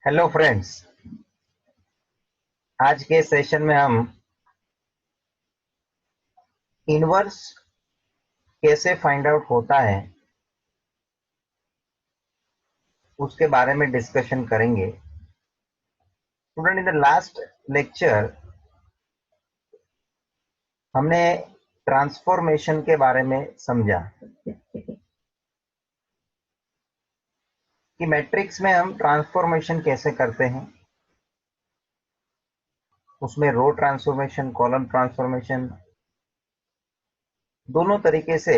Hello friends. आज के session में हम इनवर्स कैसे फाइंड आउट होता है उसके बारे में डिस्कशन करेंगे। Student, in the last lecture हमने ट्रांसफॉर्मेशन के बारे में समझा कि मैट्रिक्स में हम ट्रांसफॉर्मेशन कैसे करते हैं। उसमें रो ट्रांसफॉर्मेशन, कॉलम ट्रांसफॉर्मेशन, दोनों तरीके से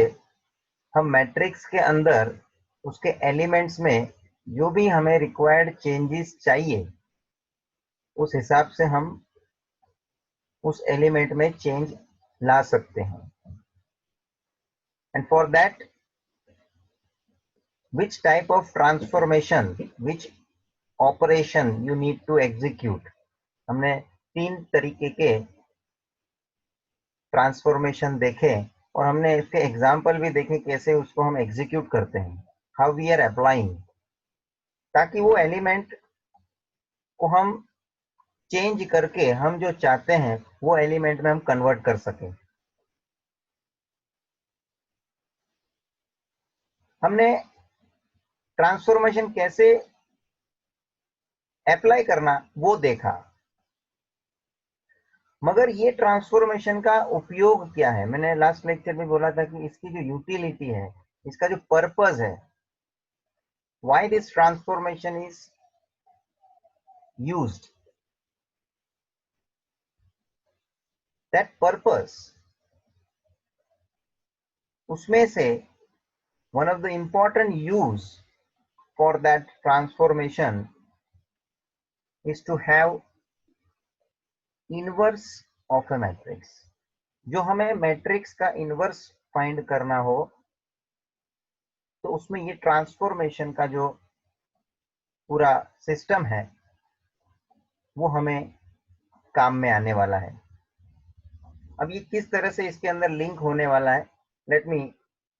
हम मैट्रिक्स के अंदर उसके एलिमेंट्स में जो भी हमें रिक्वायर्ड चेंजेस चाहिए उस हिसाब से हम उस एलिमेंट में चेंज ला सकते हैं। And for that which type of transformation, which operation you need to execute, हमने 3 तरीके के ट्रांसफॉर्मेशन देखे और हमने इसके एग्जाम्पल भी देखे कैसे उसको हम एग्जीक्यूट करते हैं, हाउ वी आर अप्लाइंग, ताकि वो एलिमेंट को हम चेंज करके हम जो चाहते हैं वो एलिमेंट में हम कन्वर्ट कर सकें। हमने ट्रांसफॉर्मेशन कैसे अप्लाई करना वो देखा, मगर ये ट्रांसफॉर्मेशन का उपयोग क्या है। मैंने लास्ट लेक्चर में बोला था कि इसकी जो यूटिलिटी है, इसका जो पर्पस है, why this transformation is used, that purpose, उसमें से one of the important use for that transformation is to have inverse of a matrix. जो हमें मैट्रिक्स का इनवर्स फाइंड करना हो तो उसमें ये ट्रांसफॉर्मेशन का जो पूरा सिस्टम है वो हमें काम में आने वाला है। अब ये किस तरह से इसके अंदर लिंक होने वाला है, let me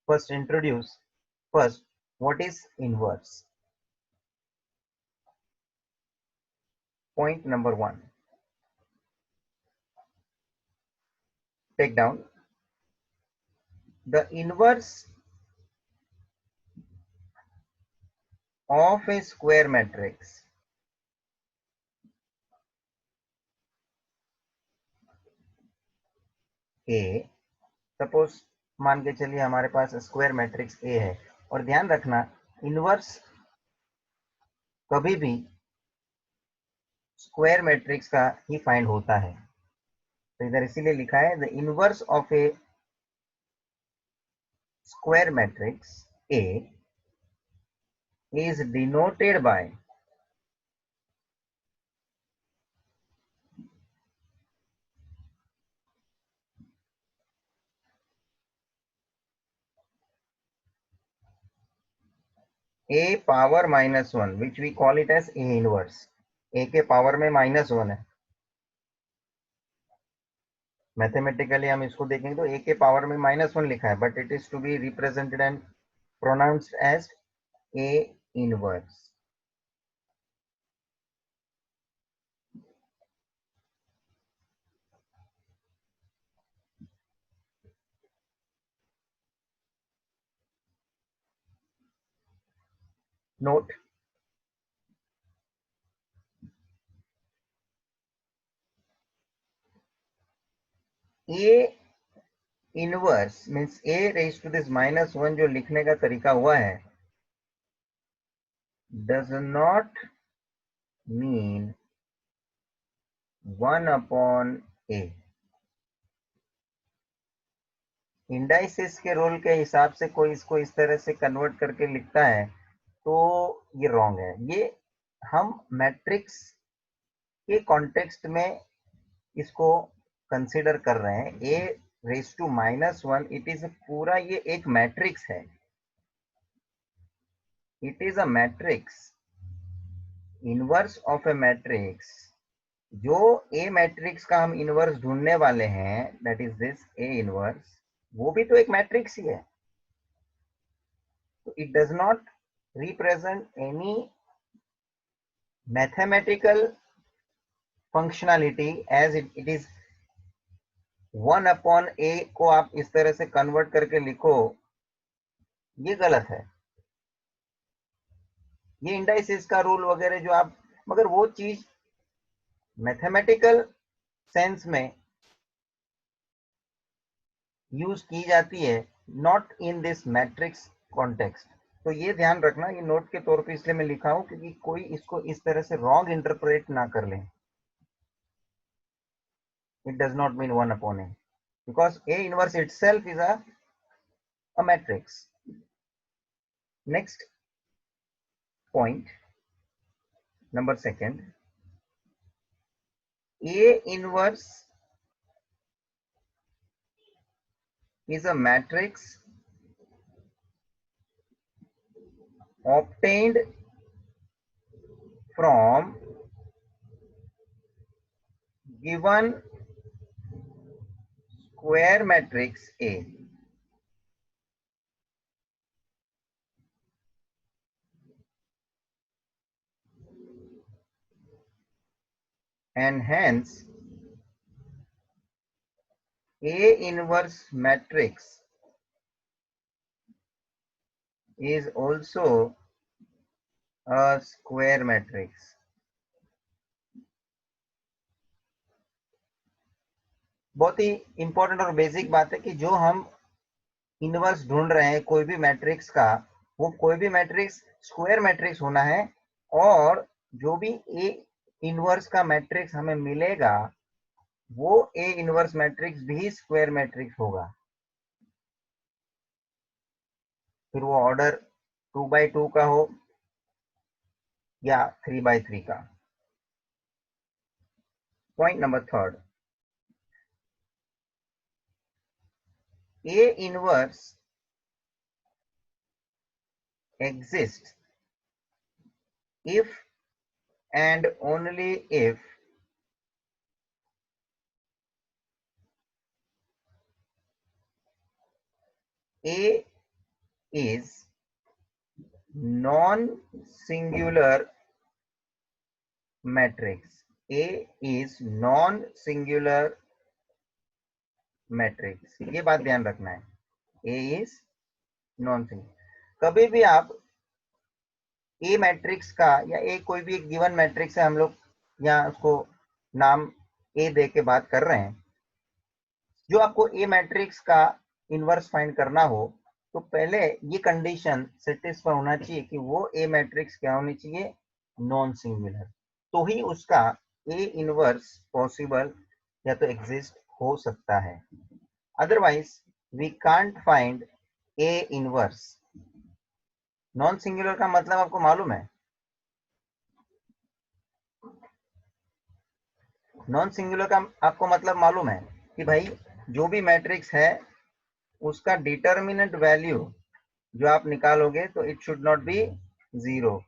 first introduce first what is inverse. Point number 1, take down the inverse of a square matrix A. Suppose मान के चलिए हमारे पास स्क्वायर मैट्रिक्स ए है, और ध्यान रखना इनवर्स कभी भी स्क्वायर मैट्रिक्स का ही फाइंड होता है। तो इधर इसीलिए लिखा है the inverse of a square matrix A is denoted by a power -1, which we call it as a inverse। a के पावर में -1 है, मैथमेटिकली हम इसको देखेंगे तो a के पावर में -1 लिखा है, but it is to be represented and pronounced as a inverse। Note, a inverse means a raised to this -1 जो लिखने का तरीका हुआ है does not mean 1/a। Indices के रोल के हिसाब से कोई इसको इस तरह से कन्वर्ट करके लिखता है तो ये रॉन्ग है। ये हम मैट्रिक्स के कॉन्टेक्स्ट में इसको कंसीडर कर रहे हैं। A raise to -1 it is पूरा, ये एक मैट्रिक्स है, it is a matrix, inverse of a matrix. जो ए मैट्रिक्स का हम इनवर्स ढूंढने वाले हैं, that is this A inverse, वो भी तो एक मैट्रिक्स ही है। तो it does not represent any mathematical functionality as it is 1/a को आप इस तरह से कन्वर्ट करके लिखो, ये गलत है। ये इंडाइसिस का रूल वगैरह जो आप, मगर वो चीज मैथमेटिकल सेंस में यूज की जाती है, not in this matrix context. तो ये ध्यान रखना, ये नोट के तौर पे इसलिए मैं लिखा हूं क्योंकि कोई इसको इस तरह से रॉन्ग इंटरप्रेट ना कर ले। It does not mean 1/a because A inverse itself is a matrix. Next point, number second, A inverse is a matrix obtained from given square matrix A. And hence A inverse matrix is also a square matrix. बहुत ही important और basic बात है कि जो हम inverse ढूंढ रहे हैं कोई भी मैट्रिक्स का, वो कोई भी मैट्रिक्स स्क्वायर मैट्रिक्स होना है, और जो भी ए इनवर्स का मैट्रिक्स हमें मिलेगा वो ए इनवर्स मैट्रिक्स भी स्क्वायर मैट्रिक्स होगा। फिर वो ऑर्डर 2x2 का हो या 3x3 का। Point number third, A inverse exists if and only if A is non-singular matrix. A is non-singular matrix, ये बात ध्यान रखना है। A is non-singular। कभी भी आप ए मैट्रिक्स का या ए कोई भी एक गिवन मैट्रिक्स है, हम लोग यहाँ उसको नाम ए दे के बात कर रहे हैं, जो आपको ए मैट्रिक्स का इनवर्स फाइंड करना हो तो पहले ये कंडीशन सेटिस्फाई होना चाहिए कि वो ए मैट्रिक्स क्या होनी चाहिए, नॉन सिंगुलर, तो ही उसका ए इनवर्स पॉसिबल या तो एग्जिस्ट हो सकता है। Otherwise we can't find A inverse. Non singular का मतलब आपको मालूम है? नॉन सिंगुलर का आपको मतलब मालूम है कि भाई जो भी मैट्रिक्स है उसका डिटर्मिनेंट वैल्यू जो आप निकालोगे तो it should not be 0,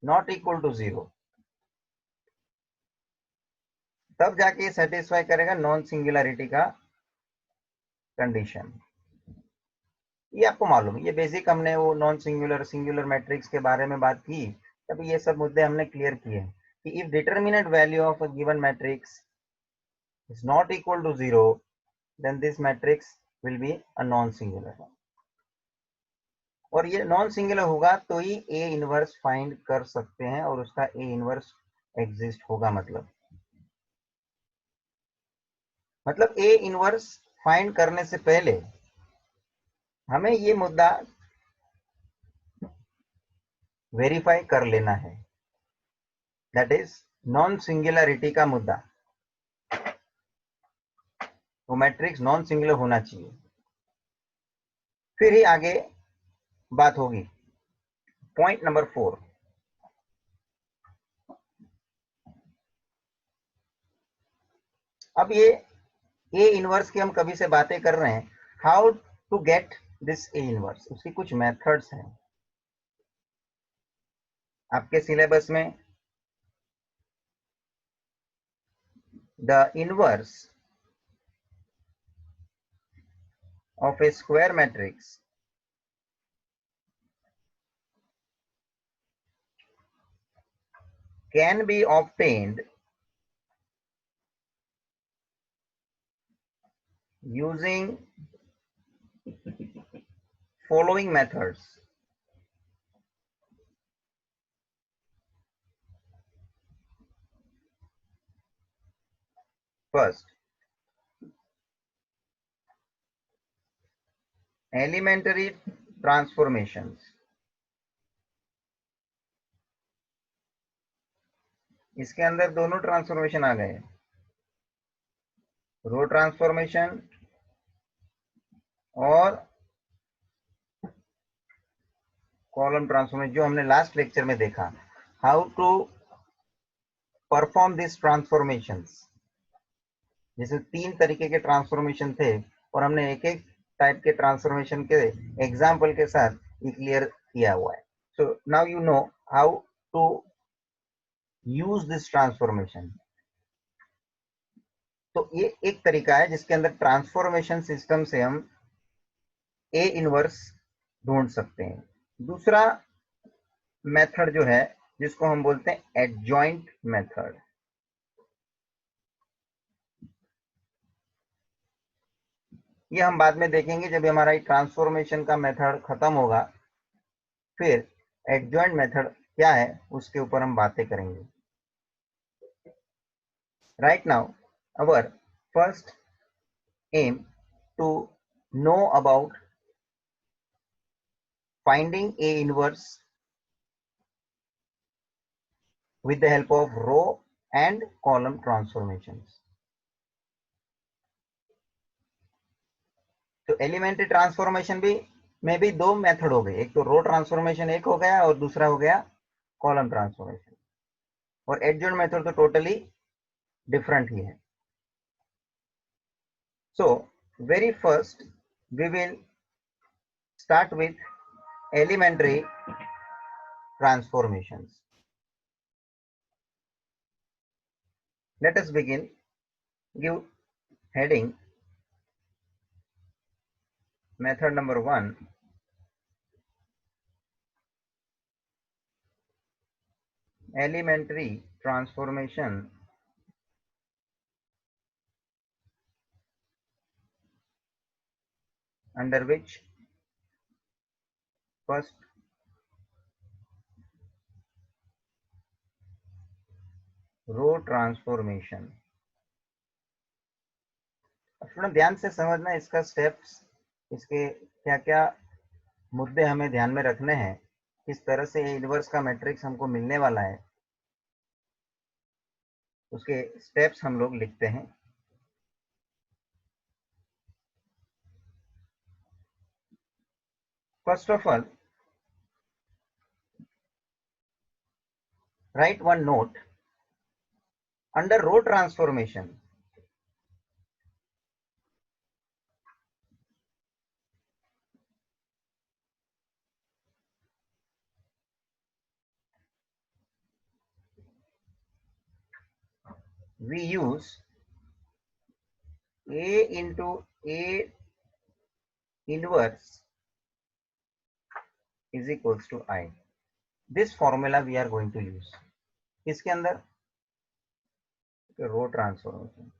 not equal to 0, तब जाके सेटिस्फाई करेगा नॉन सिंगुलरिटी का कंडीशन। ये आपको मालूम है, ये बेसिक हमने वो नॉन सिंगुलर सिंगुलर मैट्रिक्स के बारे में बात की, तब ये सब मुद्दे हमने क्लियर किए कि if determinant value of a given matrix is not equal to 0 then this matrix will be a non singular, और ये नॉन सिंगुलर होगा तो ही ए इनवर्स फाइंड कर सकते हैं और उसका ए इनवर्स एग्जिस्ट होगा। मतलब ए इनवर्स फाइंड करने से पहले हमें ये मुद्दा वेरीफाई कर लेना है, दैट इज नॉन सिंगुलरिटी का मुद्दा। वो मैट्रिक्स नॉन सिंगुलर होना चाहिए, फिर ही आगे बात होगी। पॉइंट नंबर 4, अब ये ए इनवर्स की हम कभी से बातें कर रहे हैं, how to get this A inverse, उसकी कुछ मेथड्स हैं। आपके सिलेबस में the inverse of a square matrix can be obtained using following methods. First, elementary transformations. इसके अंदर दोनों ट्रांसफॉर्मेशन आ गए, रो ट्रांसफॉर्मेशन और कॉलम ट्रांसफॉर्मेशन, जो हमने लास्ट लेक्चर में देखा, how to perform this transformations. जैसे 3 तरीके के ट्रांसफॉर्मेशन थे और हमने एक एक टाइप के ट्रांसफॉर्मेशन के एग्जाम्पल के साथ ये क्लियर किया हुआ है। So now you know how to use this transformation. तो ये एक तरीका है जिसके अंदर ट्रांसफॉर्मेशन सिस्टम से हम ए इनवर्स ढूंढ सकते हैं। दूसरा मेथड जो है जिसको हम बोलते हैं एडजॉइंट मेथड। ये हम बाद में देखेंगे जब हमारा ट्रांसफॉर्मेशन का मेथड खत्म होगा, फिर एडजॉइंट मेथड क्या है उसके ऊपर हम बातें करेंगे। Right now our first aim to know about finding A inverse with the help of row and column transformations. तो एलिमेंट्री ट्रांसफॉर्मेशन भी में भी 2 मेथड हो गए, एक तो रो ट्रांसफॉर्मेशन एक हो गया और दूसरा हो गया कॉलम ट्रांसफॉर्मेशन। और एडजॉइंट मेथड तो टोटली डिफरेंट ही है। So very first we will start with elementary transformations. Let us begin. Give heading method number 1, elementary transformation under which first row transformation। Student ध्यान से समझना इसका स्टेप्स, इसके क्या क्या मुद्दे हमें ध्यान में रखने हैं, किस तरह से इनवर्स का मैट्रिक्स हमको मिलने वाला है, उसके स्टेप्स हम लोग लिखते हैं। First of all write one note under row transformation. We use A into A inverse is equals to I. This formula we are going to use. इसके अंदर row transformation.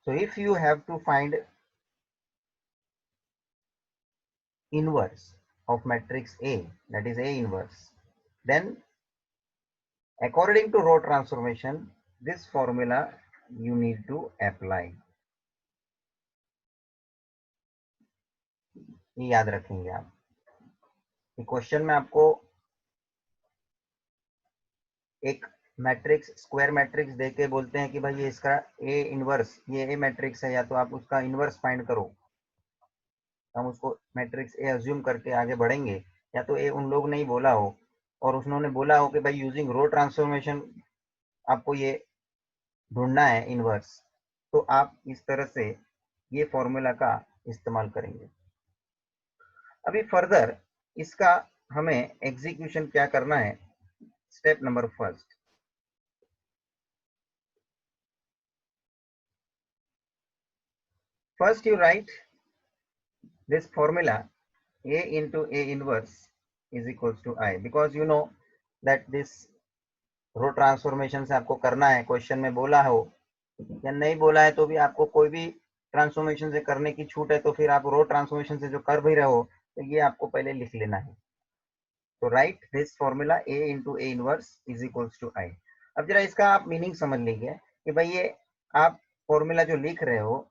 So if you have to find inverse of matrix A, that is A inverse, then according to row transformation, this formula you need to apply. ये याद रखेंगे आप। Question में आपको एक matrix, square matrix देके बोलते हैं कि भाई ये इसका ए इनवर्स, ये ए मैट्रिक्स है, या तो आप उसका इनवर्स फाइंड करो। हम उसको मैट्रिक्स ए अज्यूम करके आगे बढ़ेंगे, या तो ए उन लोग ने ही बोला हो और उन्होंने बोला हो कि भाई यूजिंग रो ट्रांसफॉर्मेशन आपको ये ढूंढना है इनवर्स, तो आप इस तरह से ये फॉर्मूला का इस्तेमाल करेंगे। अभी फर्दर इसका हमें एग्जीक्यूशन क्या करना है। Step number first, first you write this formula A into A inverse is equals to I, because you know that this row transformation से आपको करना है, क्वेश्चन में बोला हो या नहीं बोला है तो भी आपको कोई भी ट्रांसफॉर्मेशन से करने की छूट है, तो फिर आप रो ट्रांसफॉर्मेशन से जो कर भी रहे हो तो ये आपको पहले लिख लेना है। तो write this formula A into A inverse is equals to I. अब जरा इसका आप मीनिंग समझ लीजिए कि भाई ये आप फॉर्मूला जो लिख रहे हो,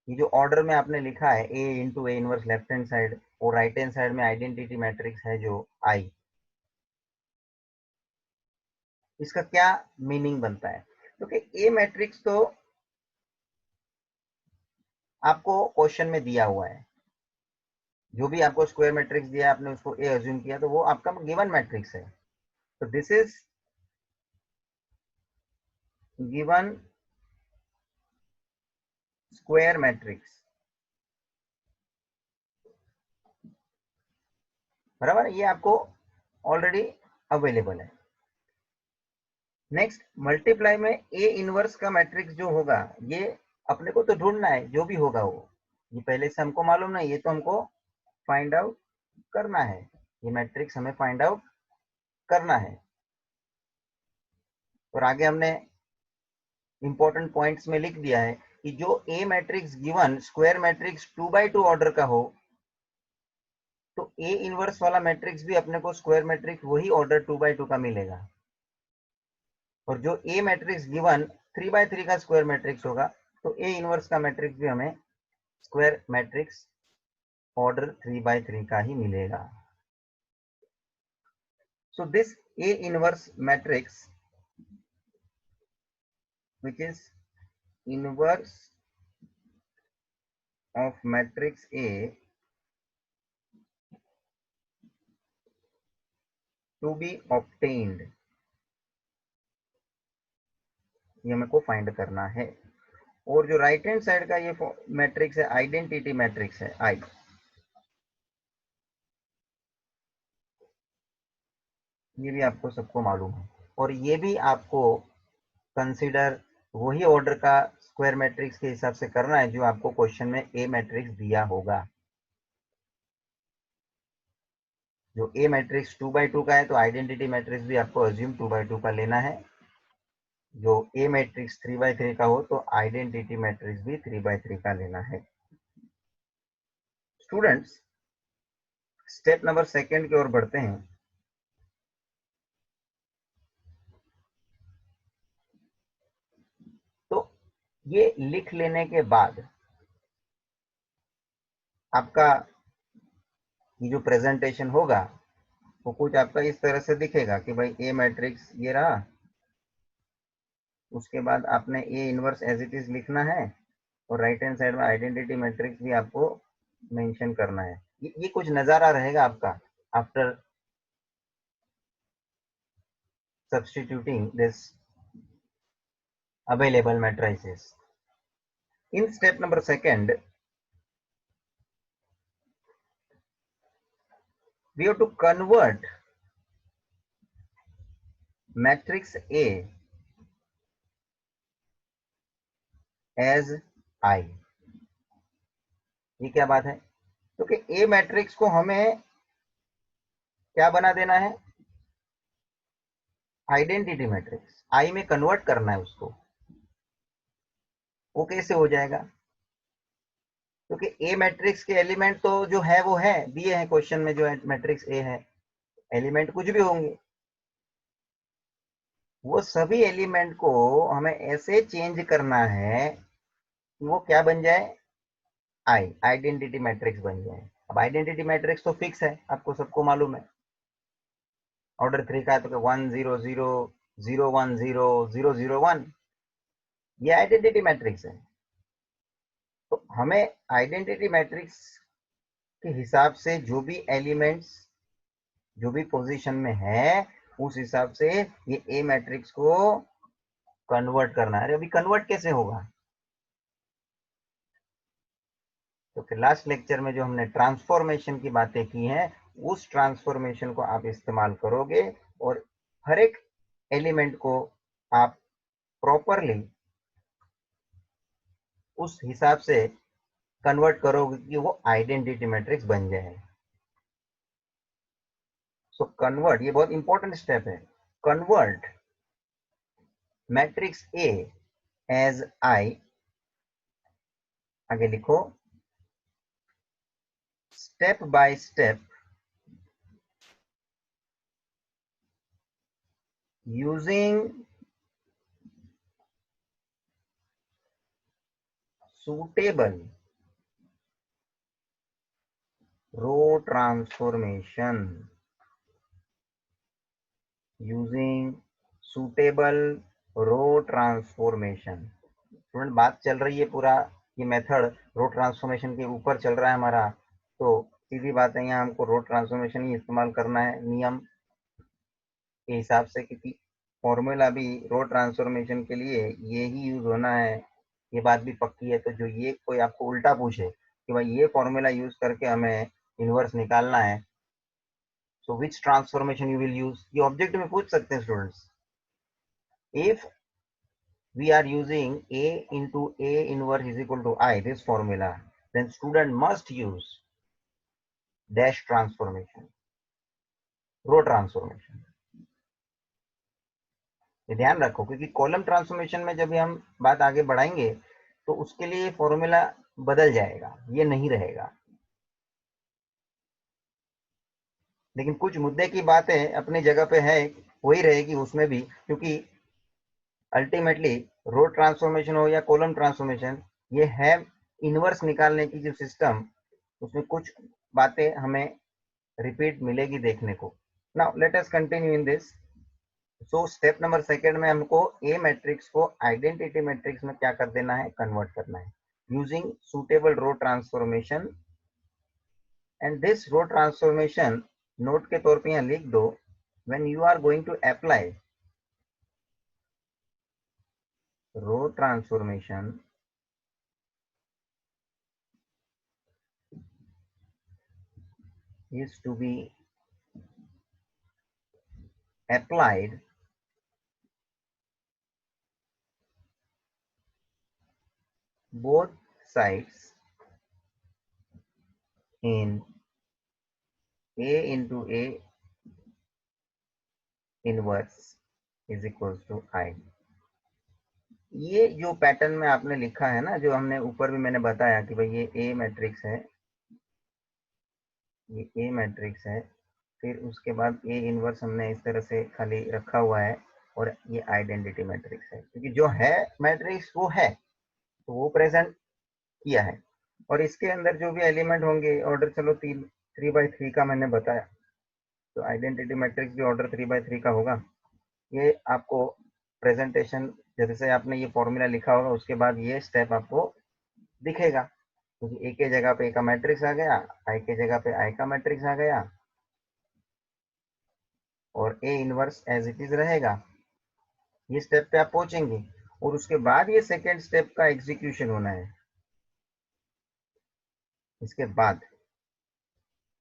ये जो ऑर्डर में आपने लिखा है A into A inverse left hand side और राइट हैंड साइड में आइडेंटिटी मैट्रिक्स है जो आई, इसका क्या मीनिंग बनता है? क्योंकि A मैट्रिक्स तो आपको क्वेश्चन में दिया हुआ है, जो भी आपको स्क्वायर मैट्रिक्स दिया है आपने उसको ए अज्यूम किया, तो वो आपका गिवन मैट्रिक्स है। तो this is given square matrix, बराबर, ये आपको ऑलरेडी अवेलेबल है। नेक्स्ट मल्टीप्लाई में ए इनवर्स का मैट्रिक्स जो होगा, ये अपने को तो ढूंढना है, जो भी होगा वो, ये पहले से हमको मालूम नहीं, ये तो हमको फाइंड आउट करना है, ये मैट्रिक्स हमें फाइंड आउट करना है। और आगे हमने इंपॉर्टेंट पॉइंट्स में लिख दिया है कि जो A matrix given square matrix 2x2 order का हो, तो ए इनवर्स वाला मैट्रिक्स भी अपने को स्क्वायर मैट्रिक्स वही ऑर्डर 2x2 का मिलेगा। और जो ए मैट्रिक्स गिवन 3x3 का स्क्वायर मैट्रिक्स होगा, तो ए इनवर्स का मैट्रिक्स भी हमें स्क्वायर मैट्रिक्स ऑर्डर 3x3 का ही मिलेगा। So this A inverse matrix which is inverse of matrix A to be obtained, ये मेरे को फाइंड करना है। और जो राइट हैंड साइड का ये मैट्रिक्स है, आइडेंटिटी मैट्रिक्स है आई, ये भी आपको सबको मालूम है, और ये भी आपको कंसीडर वही ऑर्डर का स्क्वायर मैट्रिक्स के हिसाब से करना है जो आपको क्वेश्चन में ए मैट्रिक्स दिया होगा। जो ए मैट्रिक्स 2x2 का है, तो आइडेंटिटी मैट्रिक्स भी आपको अज्यूम 2x2 का लेना है। जो ए मैट्रिक्स 3x3 का हो, तो आइडेंटिटी मैट्रिक्स भी 3x3 का लेना है। स्टूडेंट्स, स्टेप नंबर सेकंड की ओर बढ़ते हैं। तो ये लिख लेने के बाद आपका ये जो प्रेजेंटेशन होगा वो कुछ आपका इस तरह से दिखेगा कि भाई ए मैट्रिक्स ये रहा, उसके बाद आपने A inverse as it is लिखना है, और राइट हैंड साइड में आइडेंटिटी मैट्रिक्स भी आपको मेंशन करना है। ये कुछ नजारा रहेगा आपका after substituting this available matrices. In step number second, we have to convert matrix A as I. ये क्या बात है? क्योंकि A मैट्रिक्स को हमें क्या बना देना है? आइडेंटिटी मैट्रिक्स I में कन्वर्ट करना है उसको। वो कैसे हो जाएगा? क्योंकि A मैट्रिक्स के एलिमेंट तो जो है वो है, दिए हैं क्वेश्चन में, जो मैट्रिक्स A है, एलिमेंट कुछ भी होंगे, वो सभी एलिमेंट को हमें ऐसे चेंज करना है कि वो क्या बन जाए? आई, आइडेंटिटी मैट्रिक्स बन जाए। अब आइडेंटिटी मैट्रिक्स तो फिक्स है, आपको सबको मालूम है, ऑर्डर 3 का है, तो 1 0 0 0 1 0 0 0 1, ये आइडेंटिटी मैट्रिक्स है। तो हमें आइडेंटिटी मैट्रिक्स के हिसाब से जो भी एलिमेंट्स जो भी पोजीशन में है, उस हिसाब से ये ए मैट्रिक्स को कन्वर्ट करना है। अभी कन्वर्ट कैसे होगा? तो लास्ट लेक्चर में जो हमने ट्रांसफॉर्मेशन की बातें की हैं, उस ट्रांसफॉर्मेशन को आप इस्तेमाल करोगे और हर एक एलिमेंट को आप प्रॉपरली उस हिसाब से कन्वर्ट करोगे कि वो आइडेंटिटी मैट्रिक्स बन जाए। सो कन्वर्ट, ये बहुत इंपॉर्टेंट स्टेप है, convert matrix A as I, आगे लिखो, step by step using suitable row transformation, using suitable row transformation। Student बात चल रही है, पूरा ये मेथड रो ट्रांसफॉर्मेशन के ऊपर चल रहा है हमारा, तो सीधी बात है यहाँ हमको रो ट्रांसफॉर्मेशन ही इस्तेमाल करना है नियम के हिसाब से, क्योंकि फॉर्मूला भी रो ट्रांसफॉर्मेशन के लिए ये ही यूज होना है, ये बात भी पक्की है। तो जो ये कोई आपको उल्टा पूछे कि भाई ये फॉर्मूला यूज करके हमें इनवर्स निकालना है, सो विच ट्रांसफॉर्मेशन यू विल यूज, ये ऑब्जेक्ट में पूछ सकते हैं students. If we are using a into a inverse is equal to I, this formula, then student must use dash transformation, row transformation। ये ध्यान रखो, क्योंकि कॉलम ट्रांसफॉर्मेशन में जब हम बात आगे बढ़ाएंगे तो उसके लिए फॉर्मूला बदल जाएगा, ये नहीं रहेगा। लेकिन कुछ मुद्दे की बातें अपनी जगह पे है, वही रहेगी उसमें भी, क्योंकि अल्टीमेटली रो ट्रांसफॉर्मेशन हो या कॉलम ट्रांसफॉर्मेशन, ये है इनवर्स निकालने की जो सिस्टम, उसमें कुछ बातें हमें रिपीट मिलेगी देखने को। Now let us continue in this. So step number second में हमको ए मैट्रिक्स को आइडेंटिटी मैट्रिक्स में क्या कर देना है, कन्वर्ट करना है, using suitable row transformation. And this row transformation note के तौर पे यहाँ लिख दो, when you are going to apply row transformation is to be applied both sides in a into a inverse is equals to I। ये जो pattern में आपने लिखा है ना, जो हमने ऊपर भी मैंने बताया कि भाई ये ए मैट्रिक्स है, ये ए मैट्रिक्स है, फिर उसके बाद ए इनवर्स हमने इस तरह से खाली रखा हुआ है, और ये आइडेंटिटी मैट्रिक्स है, क्योंकि जो है मैट्रिक्स वो है, तो वो प्रेजेंट किया है, और इसके अंदर जो भी एलिमेंट होंगे ऑर्डर, चलो 3/3 का मैंने बताया, तो आइडेंटिटी मैट्रिक्स भी ऑर्डर 3/3 का होगा। ये आपको प्रेजेंटेशन जैसे आपने ये फॉर्मूला लिखा होगा उसके बाद ये स्टेप आपको दिखेगा, क्योंकि ए के जगह पे ए का मैट्रिक्स आ गया, आई के जगह पे आई का मैट्रिक्स आ गया, और A inverse as it is रहेगा। ये स्टेप पे आप पहुंचेंगे, और उसके बाद ये सेकेंड स्टेप का एग्जीक्यूशन होना है इसके बाद।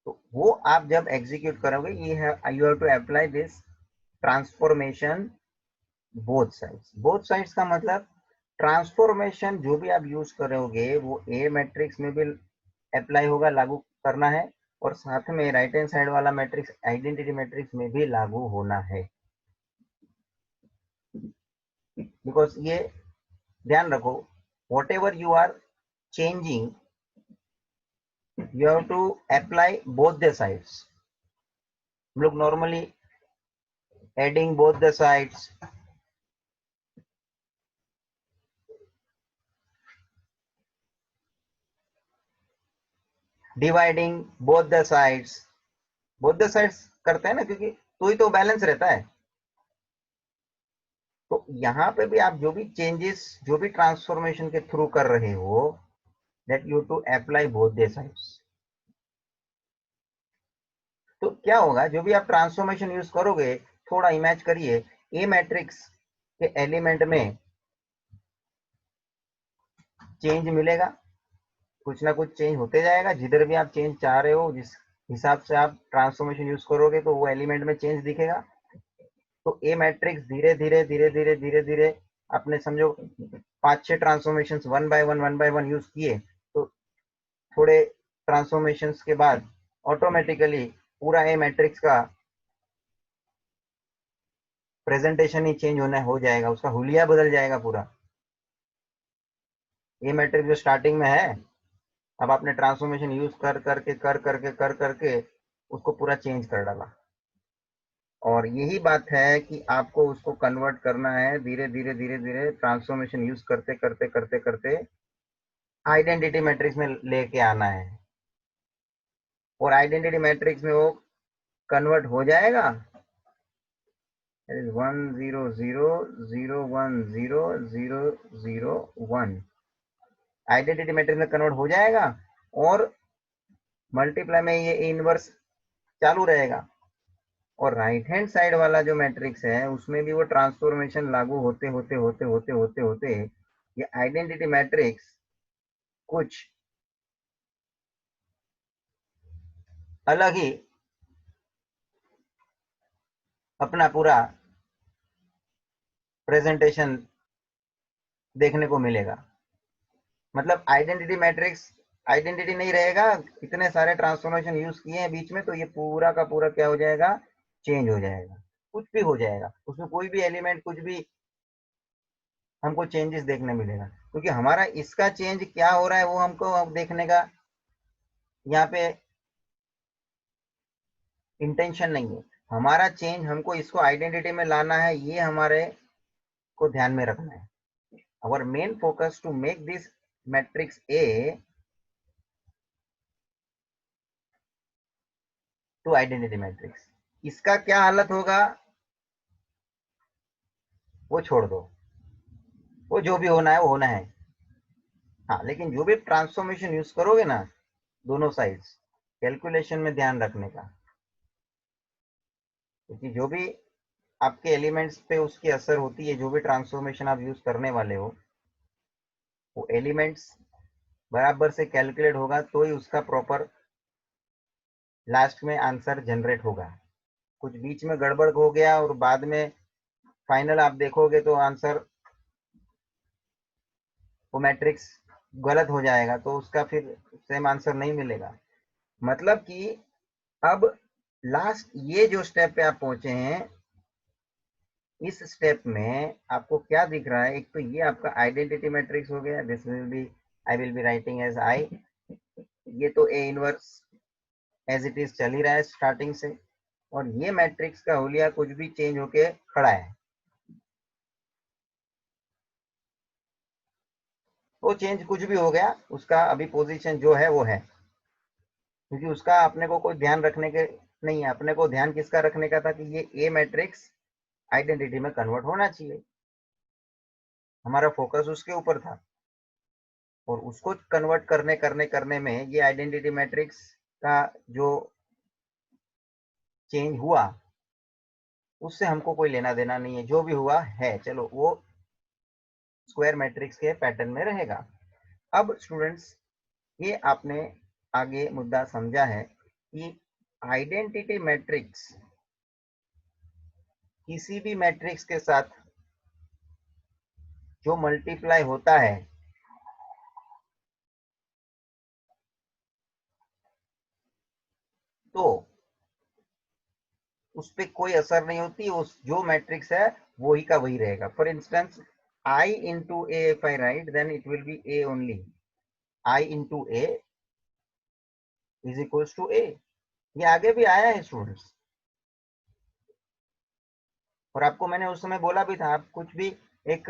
तो वो आप जब एग्जीक्यूट करोगे, ये है you have to apply this transformation both sides. Both sides का मतलब ट्रांसफॉर्मेशन जो भी आप यूज करोगे वो ए मैट्रिक्स में भी अप्लाई होगा, लागू करना है, और साथ में राइट हैंड साइड वाला मैट्रिक्स आइडेंटिटी मैट्रिक्स में भी लागू होना है। बिकॉज ये ध्यान रखो, whatever you are changing you have to apply both the sides। हम लोग normally adding both the sides, dividing both the sides, both the sides करते हैं ना, क्योंकि तो ही तो बैलेंस रहता है। तो यहाँ पे भी आप जो भी चेंजेस, जो भी ट्रांसफॉर्मेशन के थ्रू कर रहे हो, that you to apply both the sides। तो क्या होगा, जो भी आप ट्रांसफॉर्मेशन यूज करोगे, थोड़ा इमेज करिए, ए मैट्रिक्स के एलिमेंट में चेंज मिलेगा, कुछ ना कुछ चेंज होते जाएगा, जिधर भी आप चेंज चाह रहे हो, जिस हिसाब से आप ट्रांसफॉर्मेशन यूज करोगे तो वो एलिमेंट में चेंज दिखेगा। तो ए मैट्रिक्स धीरे धीरे धीरे धीरे धीरे धीरे आपने समझो 5-6 transformation one by one use किए, तो थोड़े ट्रांसफॉर्मेशन के बाद ऑटोमेटिकली पूरा ए मैट्रिक्स का प्रेजेंटेशन ही चेंज होना हो जाएगा, उसका हुलिया बदल जाएगा पूरा। ये मैट्रिक्स जो स्टार्टिंग में है, अब आपने ट्रांसफॉर्मेशन यूज कर करके उसको पूरा चेंज कर डाला। और यही बात है कि आपको उसको कन्वर्ट करना है धीरे धीरे धीरे धीरे, ट्रांसफॉर्मेशन यूज करते करते करते करते आइडेंटिटी मैट्रिक्स में लेके आना है। और आइडेंटिटी मैट्रिक्स में वो कन्वर्ट हो जाएगा, 1 0 0 0 1 0 0 0 1, आइडेंटिटी मैट्रिक्स में कन्वर्ट हो जाएगा और मल्टीप्लाई में ये इनवर्स चालू रहेगा। और राइट हैंड साइड वाला जो मैट्रिक्स है उसमें भी वो ट्रांसफॉर्मेशन लागू होते होते होते होते होते होते ये आइडेंटिटी मैट्रिक्स कुछ अलग ही अपना पूरा प्रेजेंटेशन देखने को मिलेगा। मतलब आइडेंटिटी मैट्रिक्स आइडेंटिटी नहीं रहेगा, इतने सारे ट्रांसफॉर्मेशन यूज किए हैं बीच में, तो ये पूरा का पूरा क्या हो जाएगा, चेंज हो जाएगा। कुछ भी हो जाएगा उसमें, कोई भी एलिमेंट कुछ भी हमको चेंजेस देखने मिलेगा, क्योंकि हमारा इसका चेंज क्या हो रहा है वो हमको अब देखने का यहाँ पे इंटेंशन नहीं है। हमारा चेंज हमको इसको आइडेंटिटी में लाना है, ये हमारे को ध्यान में रखना है। our main focus to make this matrix A to identity matrix। इसका क्या हालत होगा वो छोड़ दो, वो जो भी होना है वो होना है। हाँ, लेकिन जो भी ट्रांसफॉर्मेशन यूज करोगे ना, दोनों साइड्स कैलकुलेशन में ध्यान रखने का, क्योंकि जो भी आपके एलिमेंट्स पे उसकी असर होती है, जो भी ट्रांसफॉर्मेशन आप यूज करने वाले हो, वो एलिमेंट्स बराबर से कैलकुलेट होगा तो ही उसका प्रॉपर लास्ट में आंसर जनरेट होगा। कुछ बीच में गड़बड़ हो गया और बाद में फाइनल आप देखोगे तो आंसर, वो मैट्रिक्स गलत हो जाएगा, तो उसका फिर सेम आंसर नहीं मिलेगा। मतलब कि अब लास्ट ये जो स्टेप पे आप पहुंचे हैं, इस स्टेप में आपको क्या दिख रहा है, एक तो ये आपका आइडेंटिटी मैट्रिक्स हो गया, this will be, I will be writing as I, ये तो A inverse as it is चल ही रहा है स्टार्टिंग से। और ये मैट्रिक्स का हुलिया कुछ भी चेंज होके खड़ा है, वो चेंज कुछ भी हो गया, उसका अभी पोजीशन जो है वो है, क्योंकि उसका अपने को कोई ध्यान रखने के नहीं है। अपने को ध्यान किसका रखने का था कि ये ए मैट्रिक्स आइडेंटिटी में कन्वर्ट होना चाहिए, हमारा फोकस उसके ऊपर था। और उसको कन्वर्ट करने करने करने में ये आइडेंटिटी मैट्रिक्स का जो चेंज हुआ उससे हमको कोई लेना देना नहीं है, जो भी हुआ है चलो वो स्क्वायर मैट्रिक्स के पैटर्न में रहेगा। अब स्टूडेंट्स, ये आपने आगे मुद्दा समझा है कि आइडेंटिटी मैट्रिक्स किसी भी मैट्रिक्स के साथ जो मल्टीप्लाई होता है तो उस पर कोई असर नहीं होती, उस जो मैट्रिक्स है वो ही का वही रहेगा। For instance I into A if I write then it will be A only, I into A is equals to A. ये आगे भी आया है स्टूडेंट्स, और आपको मैंने उस समय बोला भी था, आप कुछ भी एक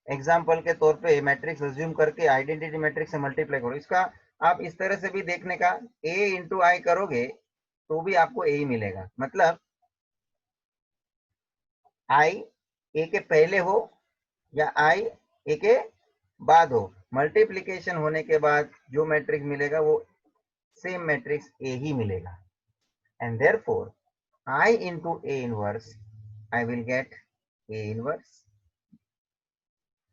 एग्जाम्पल के तौर पे मैट्रिक्स अज्यूम करके आइडेंटिटी मैट्रिक्स से मल्टीप्लाई करो। इसका आप इस तरह से भी देखने का, ए इंटू आई करोगे तो भी आपको ए ही मिलेगा। मतलब आई ए के पहले हो या आई ए के बाद हो, मल्टीप्लीकेशन होने के बाद जो मैट्रिक्स मिलेगा वो सेम मैट्रिक्स ए ही मिलेगा। And therefore I into A inverse, I will get A inverse.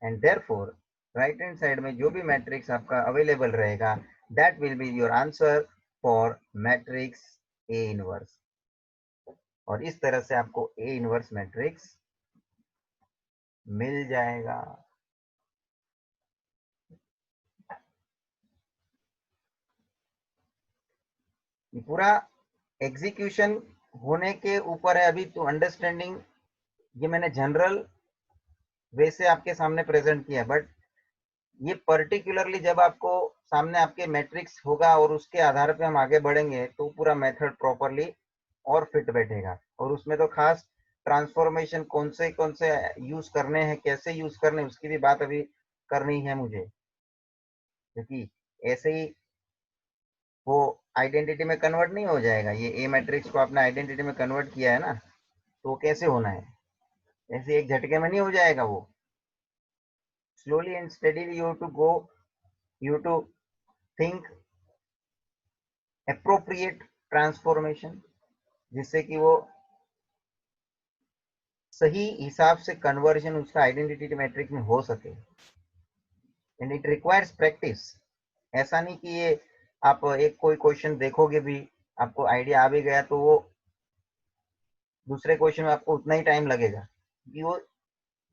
And therefore right hand side में जो भी मैट्रिक्स आपका अवेलेबल रहेगा, that will be your answer for matrix A inverse. और इस तरह से आपको ए इनवर्स मैट्रिक्स मिल जाएगा। ये पूरा एग्जीक्यूशन होने के ऊपर है, अभी तो अंडरस्टैंडिंग ये मैंने जनरल वे से आपके सामने प्रेजेंट किया, बट ये पर्टिकुलरली जब आपको सामने आपके मैट्रिक्स होगा और उसके आधार पे हम आगे बढ़ेंगे तो पूरा मेथड प्रॉपरली और फिट बैठेगा। और उसमें तो खास ट्रांसफॉर्मेशन कौन से यूज करने हैं, कैसे यूज करने, उसकी भी बात अभी करनी है मुझे, क्योंकि ऐसे ही वो आइडेंटिटी में कन्वर्ट नहीं हो जाएगा। ये ए मैट्रिक्स को आपने आइडेंटिटी में कन्वर्ट किया है ना, तो कैसे होना है, ऐसे एक झटके में नहीं हो जाएगा वो। Slowly and steadily you to think appropriate transformation, जिससे कि वो सही हिसाब से कन्वर्जन उसका आइडेंटिटी मैट्रिक्स में हो सके। And it requires practice. ऐसा नहीं कि ये आप एक कोई क्वेश्चन देखोगे भी, आपको आइडिया आ भी गया तो वो दूसरे क्वेश्चन में आपको उतना ही टाइम लगेगा, कि वो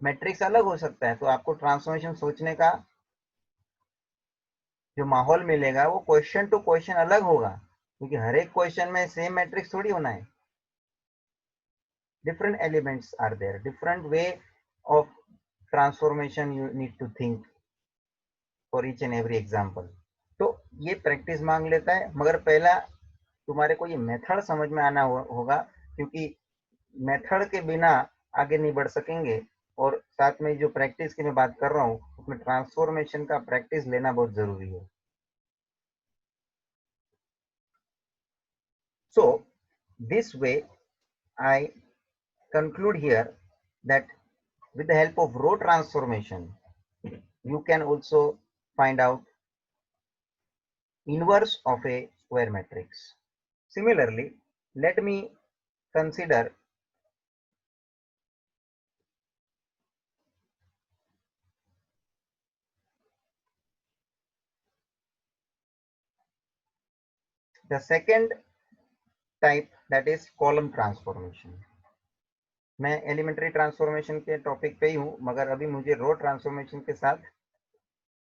मैट्रिक्स अलग हो सकता है। तो आपको ट्रांसफॉर्मेशन सोचने का जो माहौल मिलेगा वो क्वेश्चन टू क्वेश्चन अलग होगा, क्योंकि हर एक क्वेश्चन में सेम मैट्रिक्स थोड़ी होना है। different elements are there, different way of transformation you need to think for each and every example। तो ये प्रैक्टिस मांग लेता है, मगर पहला तुम्हारे को ये मेथड समझ में आना होगा, क्योंकि मेथड के बिना आगे नहीं बढ़ सकेंगे। और साथ में जो प्रैक्टिस की मैं बात कर रहा हूँ उसमें ट्रांसफॉर्मेशन का प्रैक्टिस लेना बहुत जरूरी है। So this way I conclude here that with the help of row transformation you can also find out inverse of a square matrix. Similarly, let me consider the second type, that is column transformation। मैं elementary transformation के topic पे ही हूँ, मगर अभी मुझे रो transformation के साथ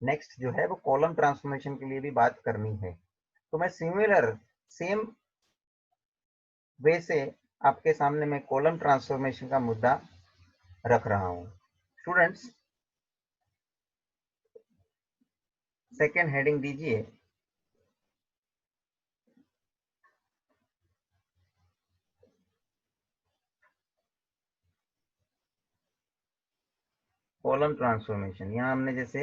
next जो है वो कॉलम ट्रांसफॉर्मेशन के लिए भी बात करनी है। तो मैं सेम वे से आपके सामने मैं कॉलम ट्रांसफॉर्मेशन का मुद्दा रख रहा हूं। स्टूडेंट्स, सेकेंड हेडिंग दीजिए, कॉलम ट्रांसफॉर्मेशन। यहाँ हमने जैसे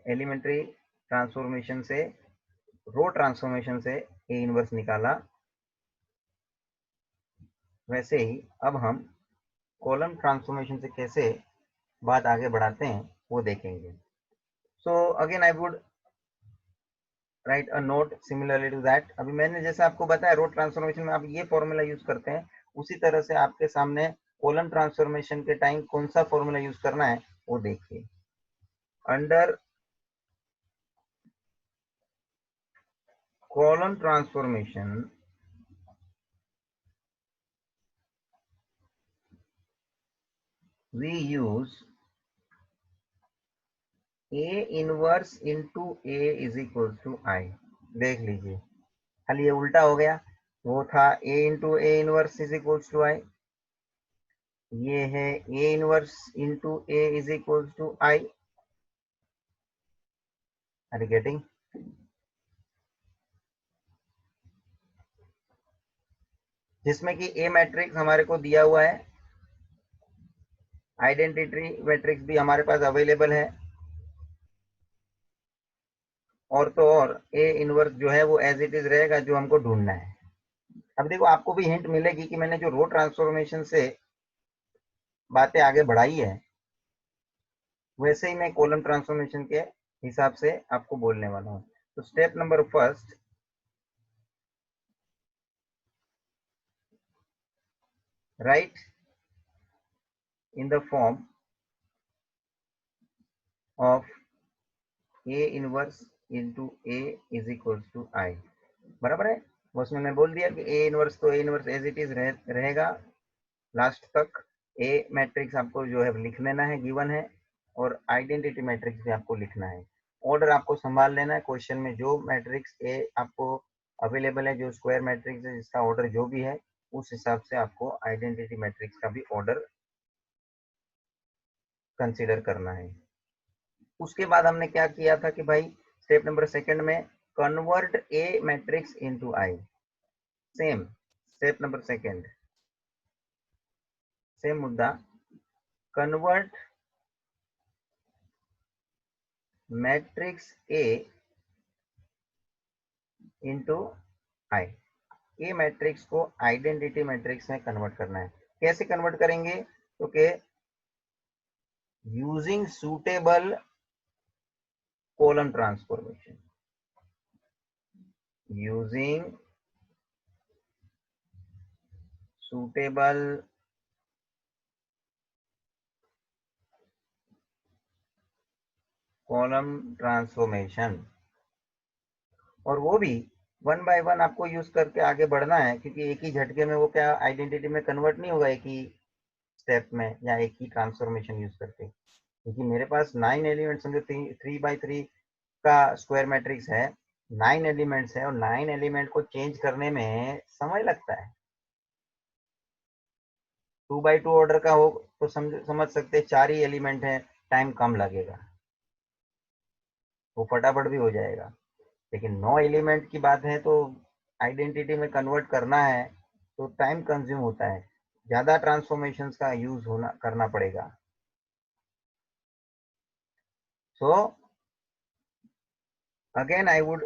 एलिमेंट्री ट्रांसफॉर्मेशन से, रो ट्रांसफॉर्मेशन से ए इनवर्स निकाला, वैसे ही अब हम कॉलम ट्रांसफॉर्मेशन से कैसे बात आगे बढ़ाते हैं वो देखेंगे। So again I would write a note similarly to that. अभी मैंने जैसे आपको बताया रो ट्रांसफॉर्मेशन में आप ये फॉर्मूला यूज करते हैं, उसी तरह से आपके सामने कॉलम ट्रांसफॉर्मेशन के टाइम कौन सा फॉर्मूला यूज करना है वो देखिए। Under column transformation, we use A inverse into A is equals to I। देख लीजिए, खाली ये उल्टा हो गया, वो था A into A inverse is equals to I, ये है A inverse into A is equals to I. Are you getting? जिसमें कि A मैट्रिक्स हमारे को दिया हुआ है, आइडेंटिटी मैट्रिक्स भी हमारे पास अवेलेबल है, और तो और A इनवर्स जो है वो एज इट इज रहेगा जो हमको ढूंढना है। अब देखो, आपको भी हिंट मिलेगी कि मैंने जो रो ट्रांसफॉर्मेशन से बातें आगे बढ़ाई है, वैसे ही मैं कॉलम ट्रांसफॉर्मेशन के हिसाब से आपको बोलने वाला हूँ। तो step number first, write in the form of A inverse into A is equals to I. बराबर है, उसमें मैं बोल दिया कि ए इनवर्स तो A inverse as it is रहेगा लास्ट तक। ए मैट्रिक्स आपको जो है लिख लेना है, गिवन है, और आइडेंटिटी मैट्रिक्स भी आपको लिखना है। ऑर्डर आपको संभाल लेना है, क्वेश्चन में जो मैट्रिक्स ए आपको अवेलेबल है, जो स्क्वायर मैट्रिक्स है, जिसका ऑर्डर जो भी है, उस हिसाब से आपको आइडेंटिटी मैट्रिक्स का भी ऑर्डर कंसीडर करना है। उसके बाद हमने क्या किया था कि भाई स्टेप नंबर सेकंड में convert A matrix into I. Same step number second, same मुद्दा, convert matrix A into I. A matrix को आइडेंटिटी मैट्रिक्स में कन्वर्ट करना है। कैसे कन्वर्ट करेंगे? तो कि using suitable column transformation, using suitable column transformation, और वो भी वन बाय वन आपको यूज करके आगे बढ़ना है, क्योंकि एक ही झटके में वो क्या आइडेंटिटी में कन्वर्ट नहीं होगा एक ही स्टेप में या एक ही ट्रांसफॉर्मेशन यूज करके। क्योंकि मेरे पास 9 एलिमेंट्स, समझो 3 by 3 का स्क्वायर मैट्रिक्स है, 9 एलिमेंट्स है, और 9 एलिमेंट को चेंज करने में समय लगता है। 2 by 2 ऑर्डर का हो तो समझ सकते 4 ही एलिमेंट है, टाइम कम लगेगा, वो फटाफट भी हो जाएगा। लेकिन 9 एलिमेंट की बात है तो आइडेंटिटी में कन्वर्ट करना है तो टाइम कंज्यूम होता है, ज्यादा ट्रांसफॉर्मेशंस का यूज होना करना पड़ेगा। So again I would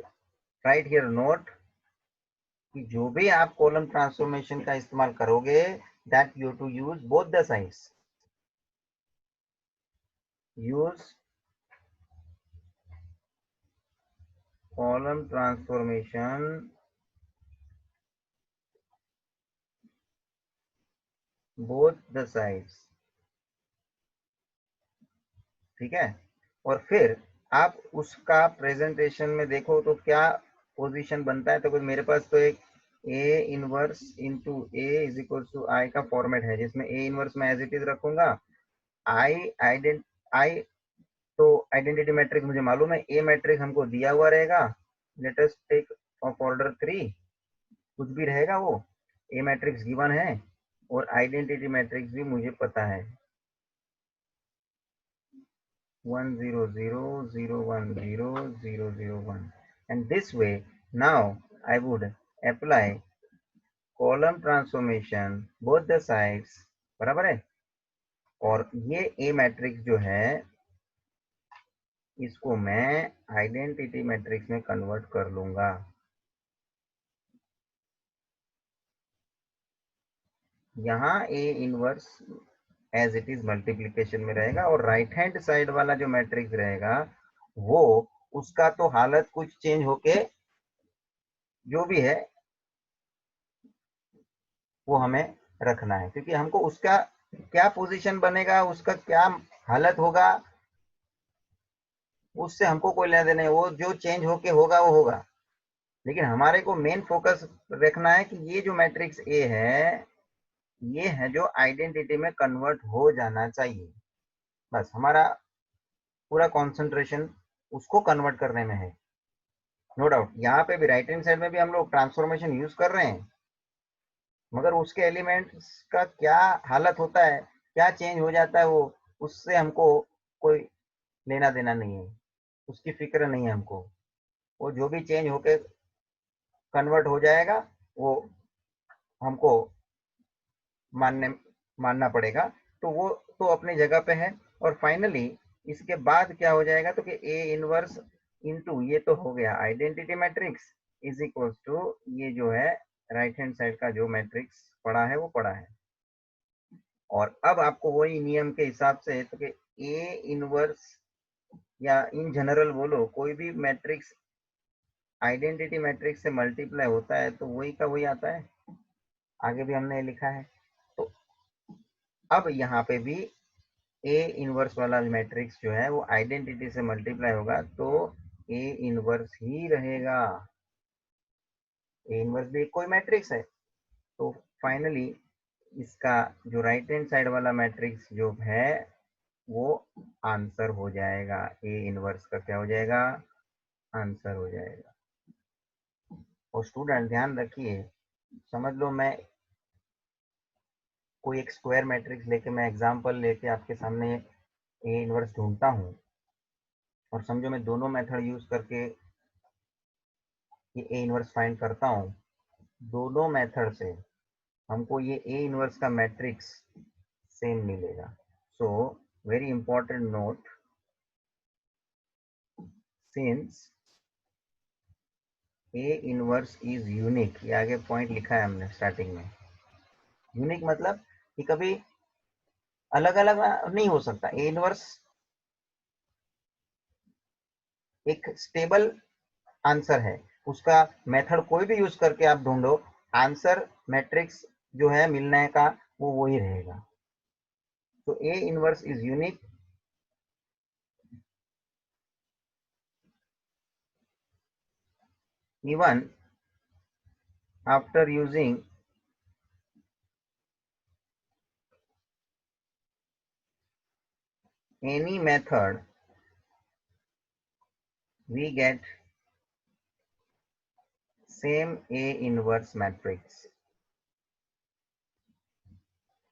write here note कि जो भी आप कॉलम ट्रांसफॉर्मेशन का इस्तेमाल करोगे, that you to use both the sides, use column transformation both the sides. ठीक है, और फिर आप उसका प्रेजेंटेशन में देखो तो क्या पोजीशन बनता है। तो कुछ मेरे पास तो एक A inverse into A is equal to I का फॉर्मेट है, जिसमें ए इनवर्स में एज इट इज रखूंगा। आई तो आइडेंटिटी मैट्रिक्स मुझे मालूम है, ए मैट्रिक्स हमको दिया हुआ रहेगा, let us take of order 3, कुछ भी रहेगा वो, ए मैट्रिक्स गिवन है और आइडेंटिटी मैट्रिक्स भी मुझे पता है, 1 0 0 0 1 0 0 0 1, and this way now I would apply column transformation both the sides, बराबर है। और ये ए मैट्रिक्स जो है इसको मैं आइडेंटिटी मैट्रिक्स में कन्वर्ट कर लूंगा। यहाँ A inverse as it is multiplication में रहेगा, और राइट हैंड साइड वाला जो मैट्रिक्स रहेगा वो उसका तो हालत कुछ चेंज होके जो भी है वो हमें रखना है, क्योंकि हमको उसका क्या पोजीशन बनेगा, उसका क्या हालत होगा, उससे हमको कोई लेना देना है, वो जो चेंज होके होगा वो होगा। लेकिन हमारे को मेन फोकस रखना है कि ये जो मैट्रिक्स ए है ये है जो आइडेंटिटी में कन्वर्ट हो जाना चाहिए, बस हमारा पूरा कंसंट्रेशन उसको कन्वर्ट करने में है। नो डाउट यहाँ पे भी राइट हैंड साइड में भी हम लोग ट्रांसफॉर्मेशन यूज कर रहे हैं, मगर उसके एलिमेंट्स का क्या हालत होता है, क्या चेंज हो जाता है, वो उससे हमको कोई लेना देना नहीं है, उसकी फिक्र नहीं है हमको। वो जो भी चेंज होके कन्वर्ट हो जाएगा वो हमको मानने मानना पड़ेगा। तो वो तो अपनी जगह पे है। और फाइनली इसके बाद क्या हो जाएगा, तो कि ए इनवर्स इनटू ये तो हो गया identity matrix is equal to ये जो है राइट हैंड साइड का जो मैट्रिक्स पड़ा है वो पड़ा है। और अब आपको वही नियम के हिसाब से तो कि ए इनवर्स या इन जनरल बोलो कोई भी मैट्रिक्स आइडेंटिटी मैट्रिक्स से मल्टीप्लाई होता है तो वही का वही आता है, आगे भी हमने लिखा है। तो अब यहाँ पे भी ए इनवर्स वाला मैट्रिक्स जो है वो आइडेंटिटी से मल्टीप्लाई होगा तो ए इनवर्स ही रहेगा। ए इनवर्स भी कोई मैट्रिक्स है। तो फाइनली इसका जो राइट हैंड साइड वाला मैट्रिक्स जो है वो आंसर हो जाएगा, ए इनवर्स का क्या हो जाएगा, आंसर हो जाएगा। और स्टूडेंट ध्यान रखिए, समझ लो मैं कोई एक स्क्वायर मैट्रिक्स लेके मैं एग्जांपल लेके आपके सामने ए इनवर्स ढूंढता हूं, और समझो मैं दोनों मेथड यूज करके ये ए इनवर्स फाइंड करता हूं, दोनों मेथड से हमको ये ए इनवर्स का मैट्रिक्स सेम मिलेगा। So very important note, since A inverse is unique, ये आगे पॉइंट लिखा है हमने स्टार्टिंग में। यूनिक मतलब कि कभी अलग अलग नहीं हो सकता। ए इनवर्स एक स्टेबल आंसर है, उसका मेथड कोई भी यूज करके आप ढूंढो, आंसर मैट्रिक्स जो है मिलने का वो वही रहेगा। तो A inverse is unique even after using any method we get same A inverse matrix।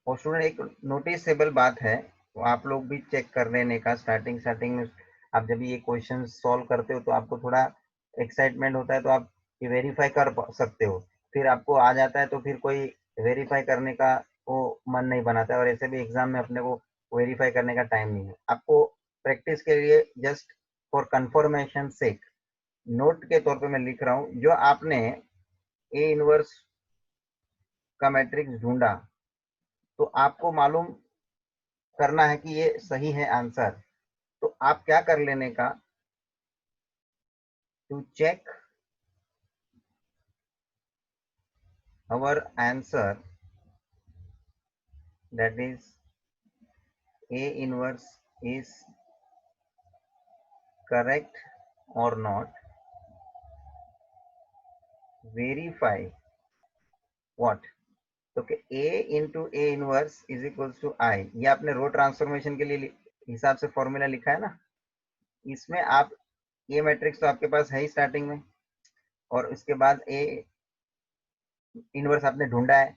और स्टूडेंट एक नोटिसेबल बात है, तो आप लोग भी चेक कर लेने का, स्टार्टिंग स्टार्टिंग में आप जब ये क्वेश्चन सॉल्व करते हो तो आपको थोड़ा एक्साइटमेंट होता है, तो आप ये वेरीफाई कर सकते हो, फिर आपको आ जाता है तो फिर कोई वेरीफाई करने का वो मन नहीं बनाता है, और ऐसे भी एग्जाम में अपने को वेरीफाई करने का टाइम नहीं है। आपको प्रैक्टिस के लिए just for confirmation sake note के तौर पे मैं लिख रहा हूँ, जो आपने ए इनवर्स का मैट्रिक्स ढूंढा तो आपको मालूम करना है कि ये सही है आंसर, तो आप क्या कर लेने का, to check our answer, that is A inverse is correct or not, verify what, तो कि A into A inverse is equals to I, ये आपने रो ट्रांसफॉर्मेशन के लिए हिसाब से फॉर्मूला लिखा है ना, इसमें आप ये मैट्रिक्स तो आपके पास है ही स्टार्टिंग में, और उसके बाद ए इनवर्स आपने ढूंढा है,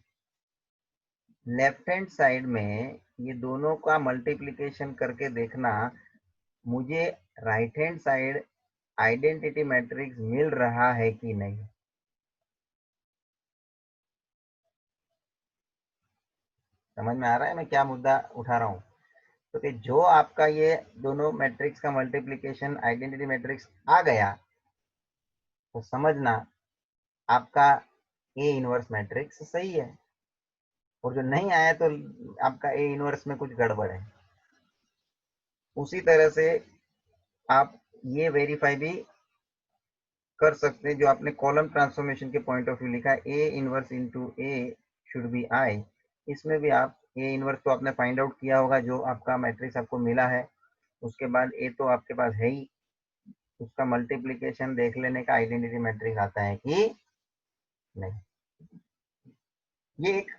लेफ्ट हैंड साइड में ये दोनों का मल्टीप्लिकेशन करके देखना मुझे right hand side identity matrix मिल रहा है कि नहीं। समझ में आ रहा है मैं क्या मुद्दा उठा रहा हूँ? तो कि जो आपका ये दोनों मैट्रिक्स का मल्टीप्लिकेशन आइडेंटिटी मैट्रिक्स आ गया तो समझना आपका ए इनवर्स मैट्रिक्स सही है, और जो नहीं आया तो आपका ए इनवर्स में कुछ गड़बड़ है। उसी तरह से आप ये वेरीफाई भी कर सकते हैं, जो आपने कॉलम ट्रांसफॉर्मेशन के पॉइंट ऑफ व्यू लिखा है, A inverse into A should be I, इसमें भी आप ए इनवर्स तो आपने फाइंड आउट किया होगा, जो आपका मैट्रिक्स आपको मिला है, उसके बाद ए तो आपके पास है ही, उसका मल्टीप्लिकेशन देख लेने का आइडेंटिटी मैट्रिक्स आता है कि नहीं। ये एक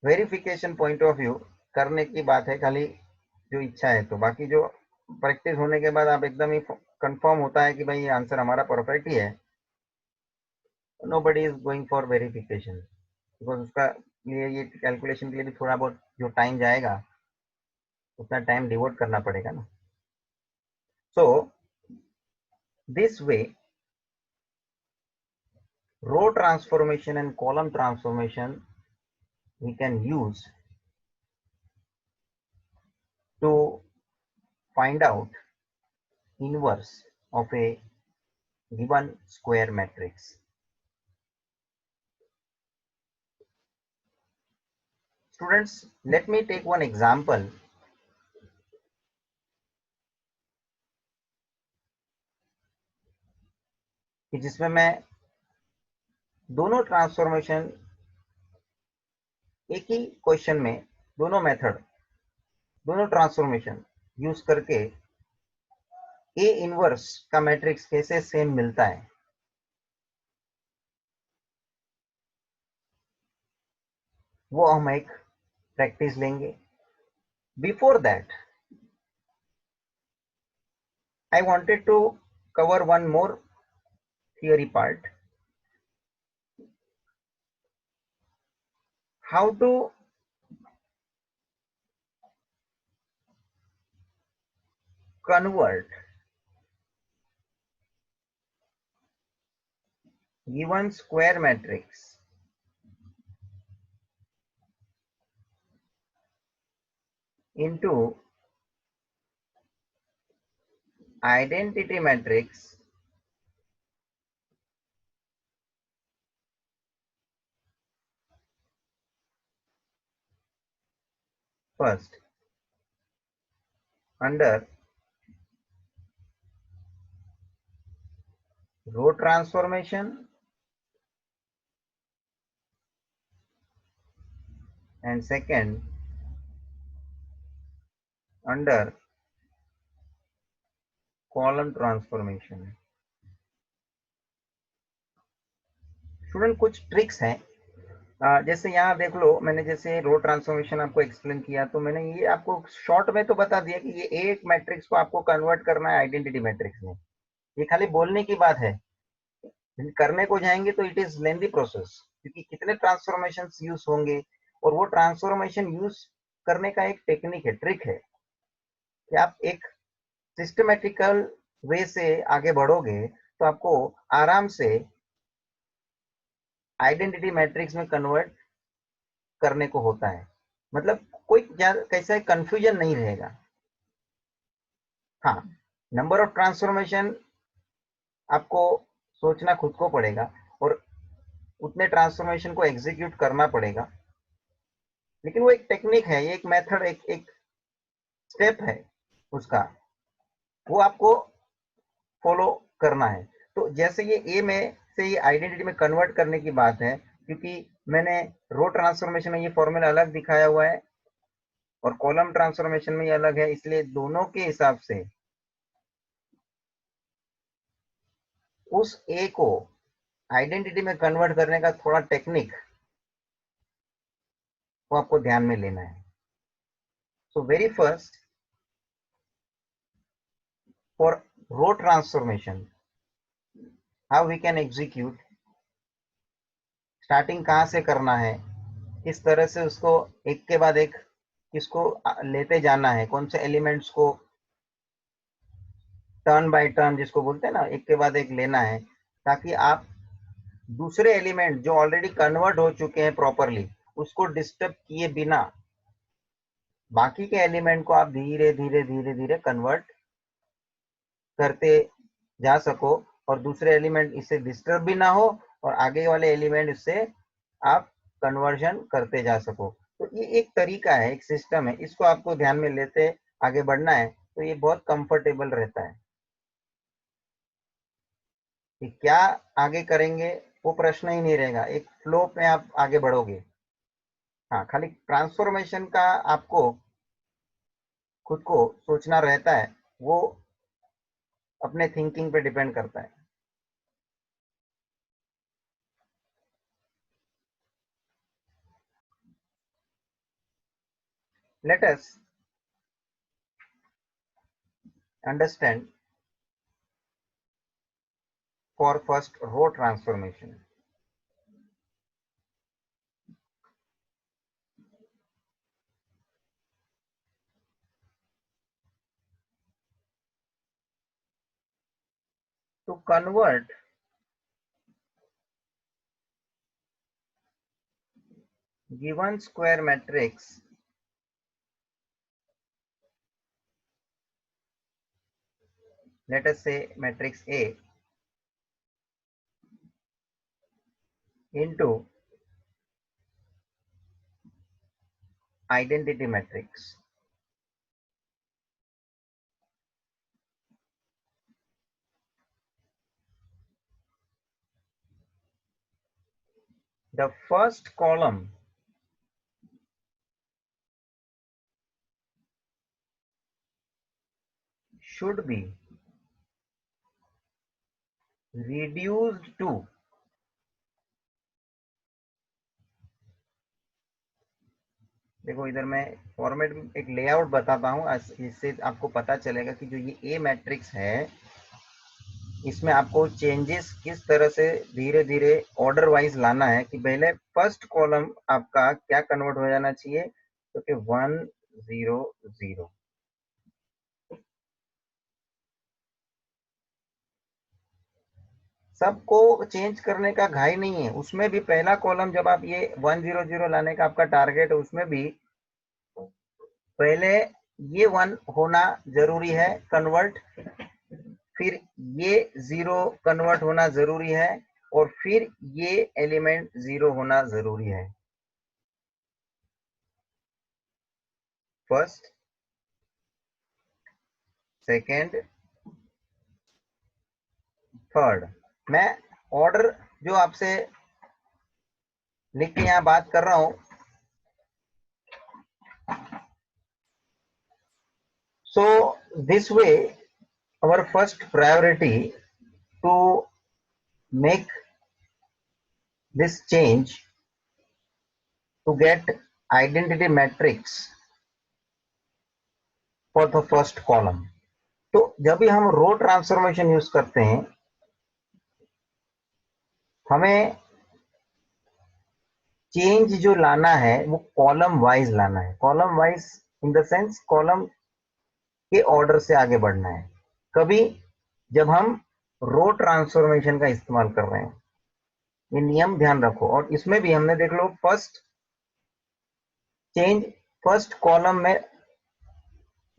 वेरिफिकेशन पॉइंट ऑफ व्यू करने की बात है, खाली जो इच्छा है, तो बाकी जो प्रैक्टिस होने के बाद आप एकदम ही कंफर्म होता है कि भाई ये आंसर हमारा परफेक्ट ही है, nobody is going for verification, because उसका लिए ये कैलकुलेशन के लिए भी थोड़ा बहुत जो टाइम जाएगा उतना टाइम डिवोट करना पड़ेगा ना। So this way row transformation and column transformation we can use to find out inverse of a given square matrix। Students, let me take one example कि जिसमें मैं दोनों ट्रांसफॉर्मेशन एक ही क्वेश्चन में, दोनों मेथड, दोनों ट्रांसफॉर्मेशन यूज करके A inverse का मैट्रिक्स कैसे सेम मिलता है वो हम एक प्रैक्टिस लेंगे। Before that I wanted to cover one more theory part, how to convert given square matrix into identity matrix first under row transformation and second under column transformation। Student कुछ tricks हैं, जैसे यहाँ देख लो, मैंने जैसे row transformation आपको explain किया, तो मैंने ये आपको शॉर्ट में तो बता दिया कि ये एक मैट्रिक्स को आपको कन्वर्ट करना है आइडेंटिटी मैट्रिक्स में। ये खाली बोलने की बात है, करने को जाएंगे तो इट इज लेंदी प्रोसेस, क्योंकि कितने ट्रांसफॉर्मेशन यूज होंगे, और वो ट्रांसफॉर्मेशन यूज करने का एक टेक्निक है, ट्रिक है कि आप एक सिस्टमेटिकल वे से आगे बढ़ोगे तो आपको आराम से आइडेंटिटी मैट्रिक्स में कन्वर्ट करने को होता है। मतलब कोई कैसा कंफ्यूजन नहीं रहेगा। हाँ, नंबर ऑफ ट्रांसफॉर्मेशन आपको सोचना खुद को पड़ेगा और उतने ट्रांसफॉर्मेशन को एग्जीक्यूट करना पड़ेगा, लेकिन वो एक टेक्निक है, एक मेथड, एक स्टेप है उसका, वो आपको फॉलो करना है। तो जैसे ये ए में से ये आइडेंटिटी में कन्वर्ट करने की बात है, क्योंकि मैंने रो ट्रांसफॉर्मेशन में ये फॉर्मूला अलग दिखाया हुआ है और कॉलम ट्रांसफॉर्मेशन में ये अलग है, इसलिए दोनों के हिसाब से उस ए को आइडेंटिटी में कन्वर्ट करने का थोड़ा टेक्निक वो आपको ध्यान में लेना है। So very first, for row transformation how we can execute, starting कहाँ से करना है, किस तरह से उसको एक के बाद एक किसको लेते जाना है, कौन से एलिमेंट्स को टर्न बाय टर्न जिसको बोलते हैं ना, एक के बाद एक लेना है, ताकि आप दूसरे एलिमेंट जो ऑलरेडी कन्वर्ट हो चुके हैं प्रॉपरली उसको डिस्टर्ब किए बिना बाकी के एलिमेंट को आप धीरे धीरे धीरे धीरे कन्वर्ट करते जा सको, और दूसरे एलिमेंट इससे डिस्टर्ब भी ना हो और आगे वाले एलिमेंट इससे आप कन्वर्जन करते जा सको। तो ये एक तरीका है, एक सिस्टम है, इसको आपको ध्यान में लेते आगे बढ़ना है, तो ये बहुत कंफर्टेबल रहता है। कि क्या आगे करेंगे वो प्रश्न ही नहीं रहेगा, एक फ्लो में आप आगे बढ़ोगे। हाँ, खाली ट्रांसफॉर्मेशन का आपको खुद को सोचना रहता है, वो अपने थिंकिंग पे डिपेंड करता है। Let us understand for first row transformation. to convert given square matrix let us say matrix A into identity matrix, the first column should be reduced to देखो इधर मैं फॉर्मेट एक लेआउट बताता हूँ, इससे आपको पता चलेगा कि जो ये ए मैट्रिक्स है इसमें आपको चेंजेस किस तरह से धीरे धीरे ऑर्डर वाइज लाना है, कि पहले फर्स्ट कॉलम आपका क्या कन्वर्ट हो जाना चाहिए, तो कि 1 0 0, सबको चेंज करने का घाई नहीं है। उसमें भी पहला कॉलम जब आप ये 100 लाने का आपका टारगेट है, उसमें भी पहले ये 1 होना जरूरी है कन्वर्ट, फिर ये 0 कन्वर्ट होना जरूरी है, और फिर ये एलिमेंट 0 होना जरूरी है। First, second, third. मैं ऑर्डर जो आपसे लिख के यहां बात कर रहा हूं, so this way our first priority to make this change to get identity matrix for the first column। तो जब भी हम रो ट्रांसफॉर्मेशन यूज करते हैं, हमें चेंज जो लाना है वो कॉलम वाइज लाना है। Column wise in the sense column के ऑर्डर से आगे बढ़ना है। कभी जब हम रो ट्रांसफॉर्मेशन का इस्तेमाल कर रहे हैं, ये नियम ध्यान रखो। और इसमें भी हमने देख लो, फर्स्ट चेंज फर्स्ट कॉलम में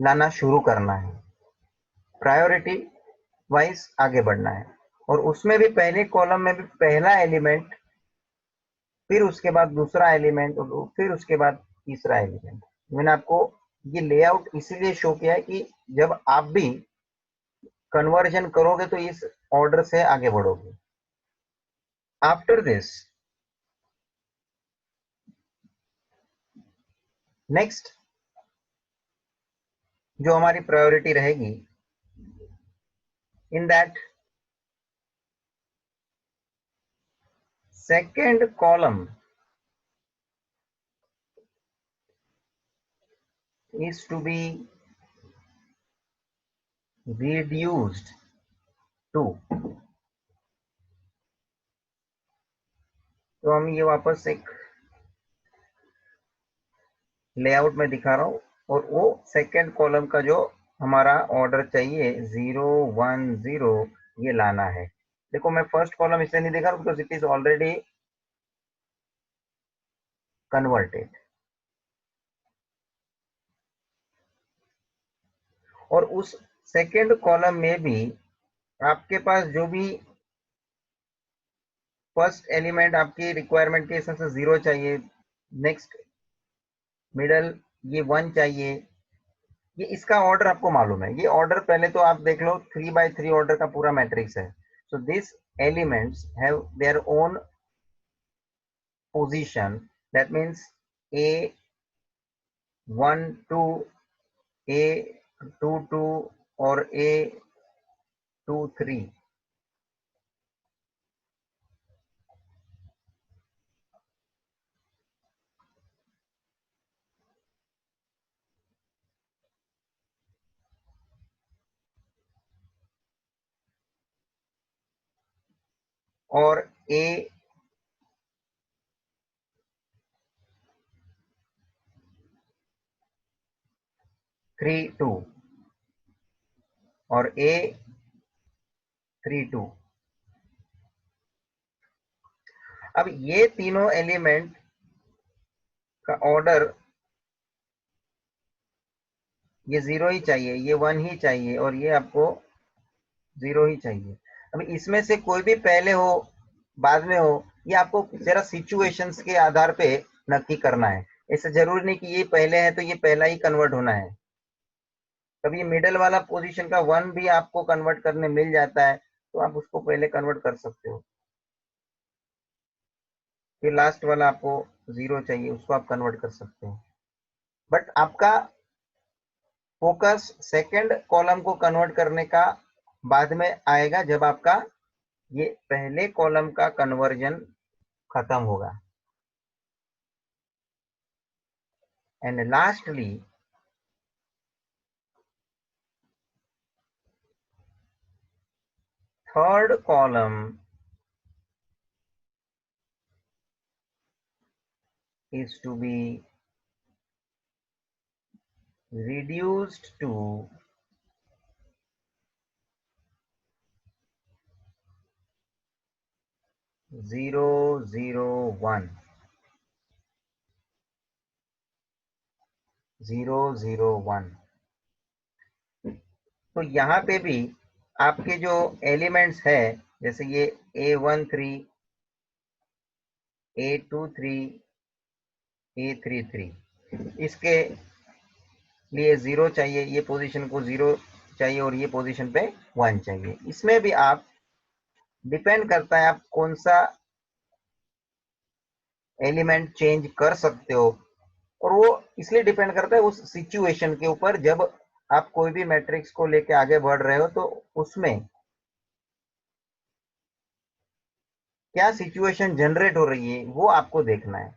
लाना शुरू करना है, प्रायोरिटी वाइज आगे बढ़ना है। और उसमें भी पहले कॉलम में भी पहला एलिमेंट, फिर उसके बाद दूसरा एलिमेंट, और फिर उसके बाद तीसरा एलिमेंट। मैंने आपको ये लेआउट इसीलिए शो किया है कि जब आप भी कन्वर्जन करोगे तो इस ऑर्डर से आगे बढ़ोगे। आफ्टर दिस, नेक्स्ट जो हमारी प्रायोरिटी रहेगी, in that second column is to be reduced to, तो हम ये वापस एक लेआउट में दिखा रहा हूं, और वो सेकेंड कॉलम का जो हमारा ऑर्डर चाहिए 0 1 0 ये लाना है। देखो मैं फर्स्ट कॉलम इसलिए नहीं दिखा रहा because it is already converted. और उस सेकेंड कॉलम में भी आपके पास जो भी फर्स्ट एलिमेंट आपकी रिक्वायरमेंट के हिसाब से 0 चाहिए, नेक्स्ट मिडल ये 1 चाहिए, ये इसका ऑर्डर आपको मालूम है। ये ऑर्डर पहले तो आप देख लो 3x3 ऑर्डर का पूरा मैट्रिक्स है। So this elements have their own position, that means A12, A22 और A23। और A32 और A32। अब ये तीनों एलिमेंट का ऑर्डर, ये 0 ही चाहिए, ये 1 ही चाहिए, और ये आपको 0 ही चाहिए। अब इसमें से कोई भी पहले हो बाद में हो, ये आपको जरा सिचुएशंस के आधार पे नक्की करना है। ऐसा जरूरी नहीं कि ये पहले है तो ये पहला ही कन्वर्ट होना है। कभी मिडल वाला पोजीशन का 1 भी आपको कन्वर्ट करने मिल जाता है तो आप उसको पहले कन्वर्ट कर सकते हो। फिर लास्ट वाला आपको 0 चाहिए, उसको आप कन्वर्ट कर सकते हो। बट आपका फोकस सेकंड कॉलम को कन्वर्ट करने का बाद में आएगा, जब आपका ये पहले कॉलम का कन्वर्जन खत्म होगा। And lastly third column is to be reduced to 0 0 1 0 0 1। तो यहाँ पे भी आपके जो एलिमेंट्स है, जैसे ये A13 A23 A33, इसके लिए 0 चाहिए, ये पोजीशन को 0 चाहिए और ये पोजीशन पे 1 चाहिए। इसमें भी आप डिपेंड करता है आप कौन सा एलिमेंट चेंज कर सकते हो, और वो इसलिए डिपेंड करता है उस सिचुएशन के ऊपर। जब आप कोई भी मैट्रिक्स को लेके आगे बढ़ रहे हो तो उसमें क्या सिचुएशन जनरेट हो रही है वो आपको देखना है।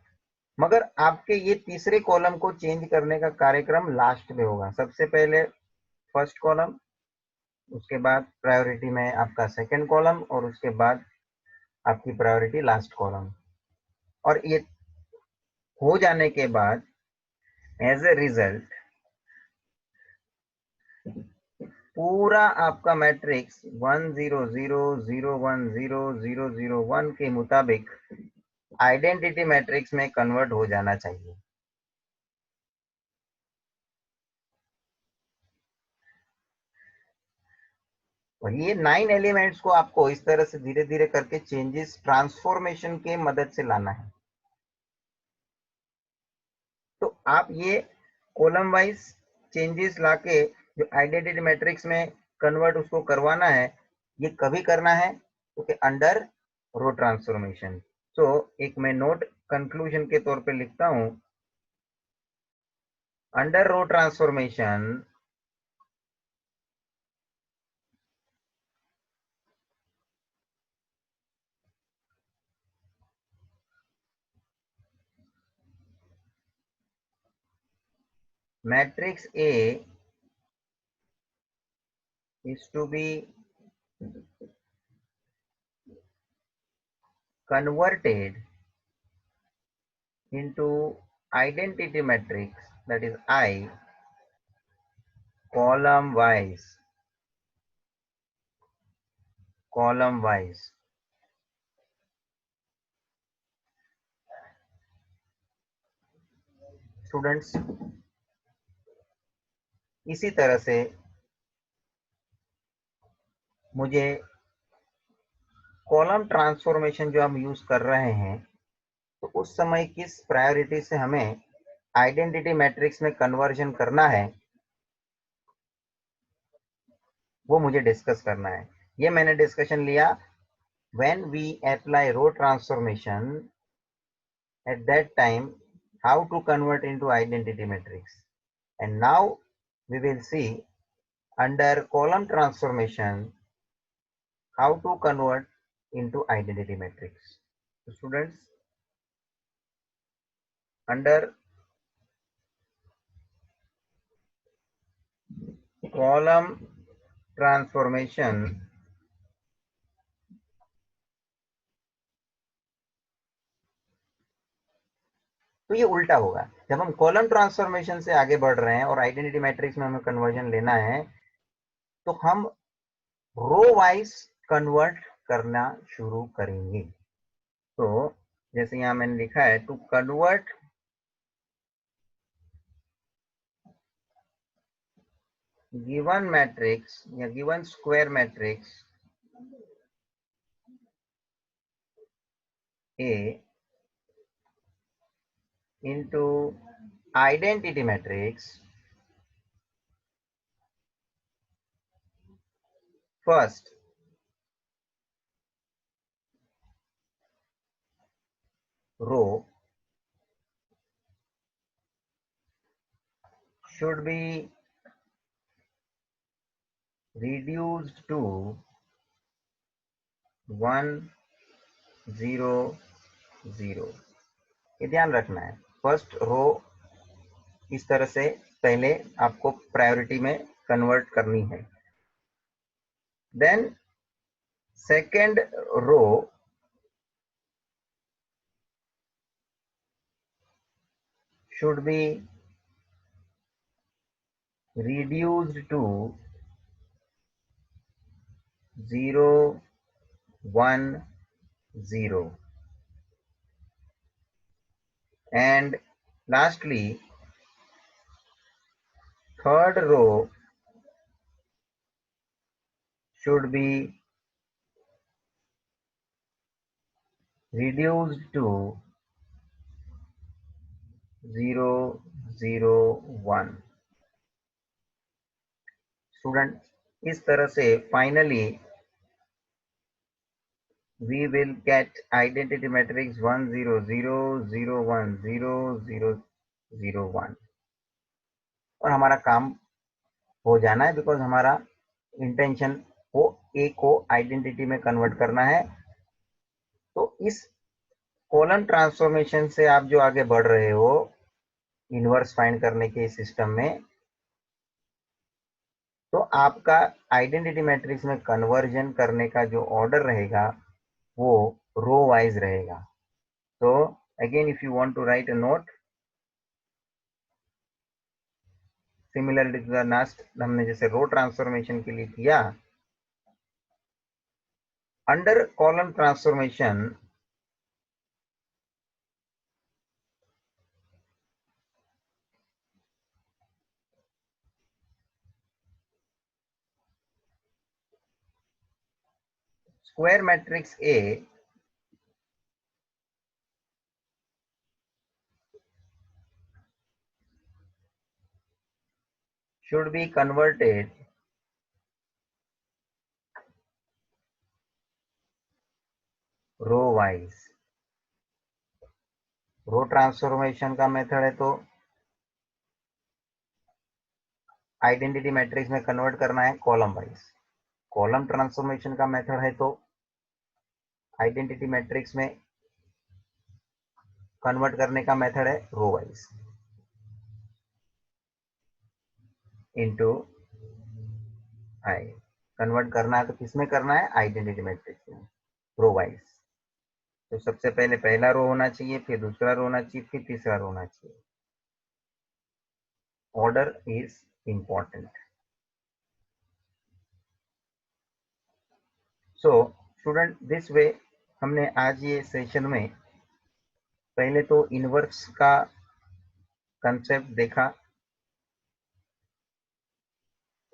मगर आपके ये तीसरे कॉलम को चेंज करने का कार्यक्रम लास्ट में होगा। सबसे पहले फर्स्ट कॉलम, उसके बाद प्रायोरिटी में आपका सेकंड कॉलम, और उसके बाद आपकी प्रायोरिटी लास्ट कॉलम। और ये हो जाने के बाद एज ए रिजल्ट पूरा आपका मैट्रिक्स 1 0 0 0 1 0 0 0 1 के मुताबिक आइडेंटिटी मैट्रिक्स में कन्वर्ट हो जाना चाहिए। और ये 9 एलिमेंट्स को आपको इस तरह से धीरे धीरे करके चेंजेस ट्रांसफॉर्मेशन के मदद से लाना है। तो आप ये कॉलम वाइज चेंजेस लाके जो आइडेंटिटी मैट्रिक्स में कन्वर्ट उसको करवाना है, ये कभी करना है तो कि अंडर रो ट्रांसफॉर्मेशन। तो एक मैं नोट कंक्लूजन के तौर पे लिखता हूं, under row transformation matrix A is to be converted into identity matrix, that is I, column wise, column wise। Students, इसी तरह से मुझे कॉलम ट्रांसफॉर्मेशन जो हम यूज कर रहे हैं, तो उस समय किस प्रायोरिटी से हमें आइडेंटिटी मैट्रिक्स में कन्वर्जन करना है वो मुझे डिस्कस करना है। ये मैंने डिस्कशन लिया when we apply row transformation, at that time how to convert into identity matrix, and now we will see under column transformation how to convert into identity matrix. So students, under column transformation, तो ये उल्टा होगा। जब हम column transformation से आगे बढ़ रहे हैं और आइडेंटिटी मैट्रिक्स में हमें कन्वर्जन लेना है, तो हम रो वाइज कन्वर्ट करना शुरू करेंगे। तो जैसे यहां मैंने लिखा है, टू कन्वर्ट given matrix या given square matrix A into identity matrix, first row should be reduced to 1 0 0। ये ध्यान रखना है, फर्स्ट रो इस तरह से पहले आपको प्रायोरिटी में कन्वर्ट करनी है। Then second row should be reduced to 0 1 0. And lastly, third row should be reduced to 0, 0, 1. Student, इस तरह से finally we will get identity matrix 1 0 0 0 1 0 0 0 1 और हमारा काम हो जाना है, बिकॉज हमारा इंटेंशन को ए को आइडेंटिटी में कन्वर्ट करना है। तो इस कॉलम ट्रांसफॉर्मेशन से आप जो आगे बढ़ रहे हो इनवर्स फाइंड करने के सिस्टम में, तो आपका आइडेंटिटी मैट्रिक्स में कन्वर्जन करने का जो ऑर्डर रहेगा वो रो वाइज रहेगा। तो again if you want to write a note similar to the last, हमने जैसे रो ट्रांसफॉर्मेशन के लिए किया, under column transformation square matrix A should be converted row wise. Row transformation का मेथड है तो आइडेंटिटी मैट्रिक्स में कन्वर्ट करना है कॉलम वाइज। कॉलम ट्रांसफॉर्मेशन का मेथड है तो आइडेंटिटी मैट्रिक्स में कन्वर्ट करने का मेथड है row wise into I. Convert करना है तो किसमें करना है, आइडेंटिटी मैट्रिक्स में, रो वाइज। तो सबसे पहले पहला रो होना चाहिए, फिर दूसरा रो होना चाहिए, फिर तीसरा रो होना चाहिए। Order is important. So student, this way हमने आज ये सेशन में पहले तो इनवर्स का कंसेप्ट देखा।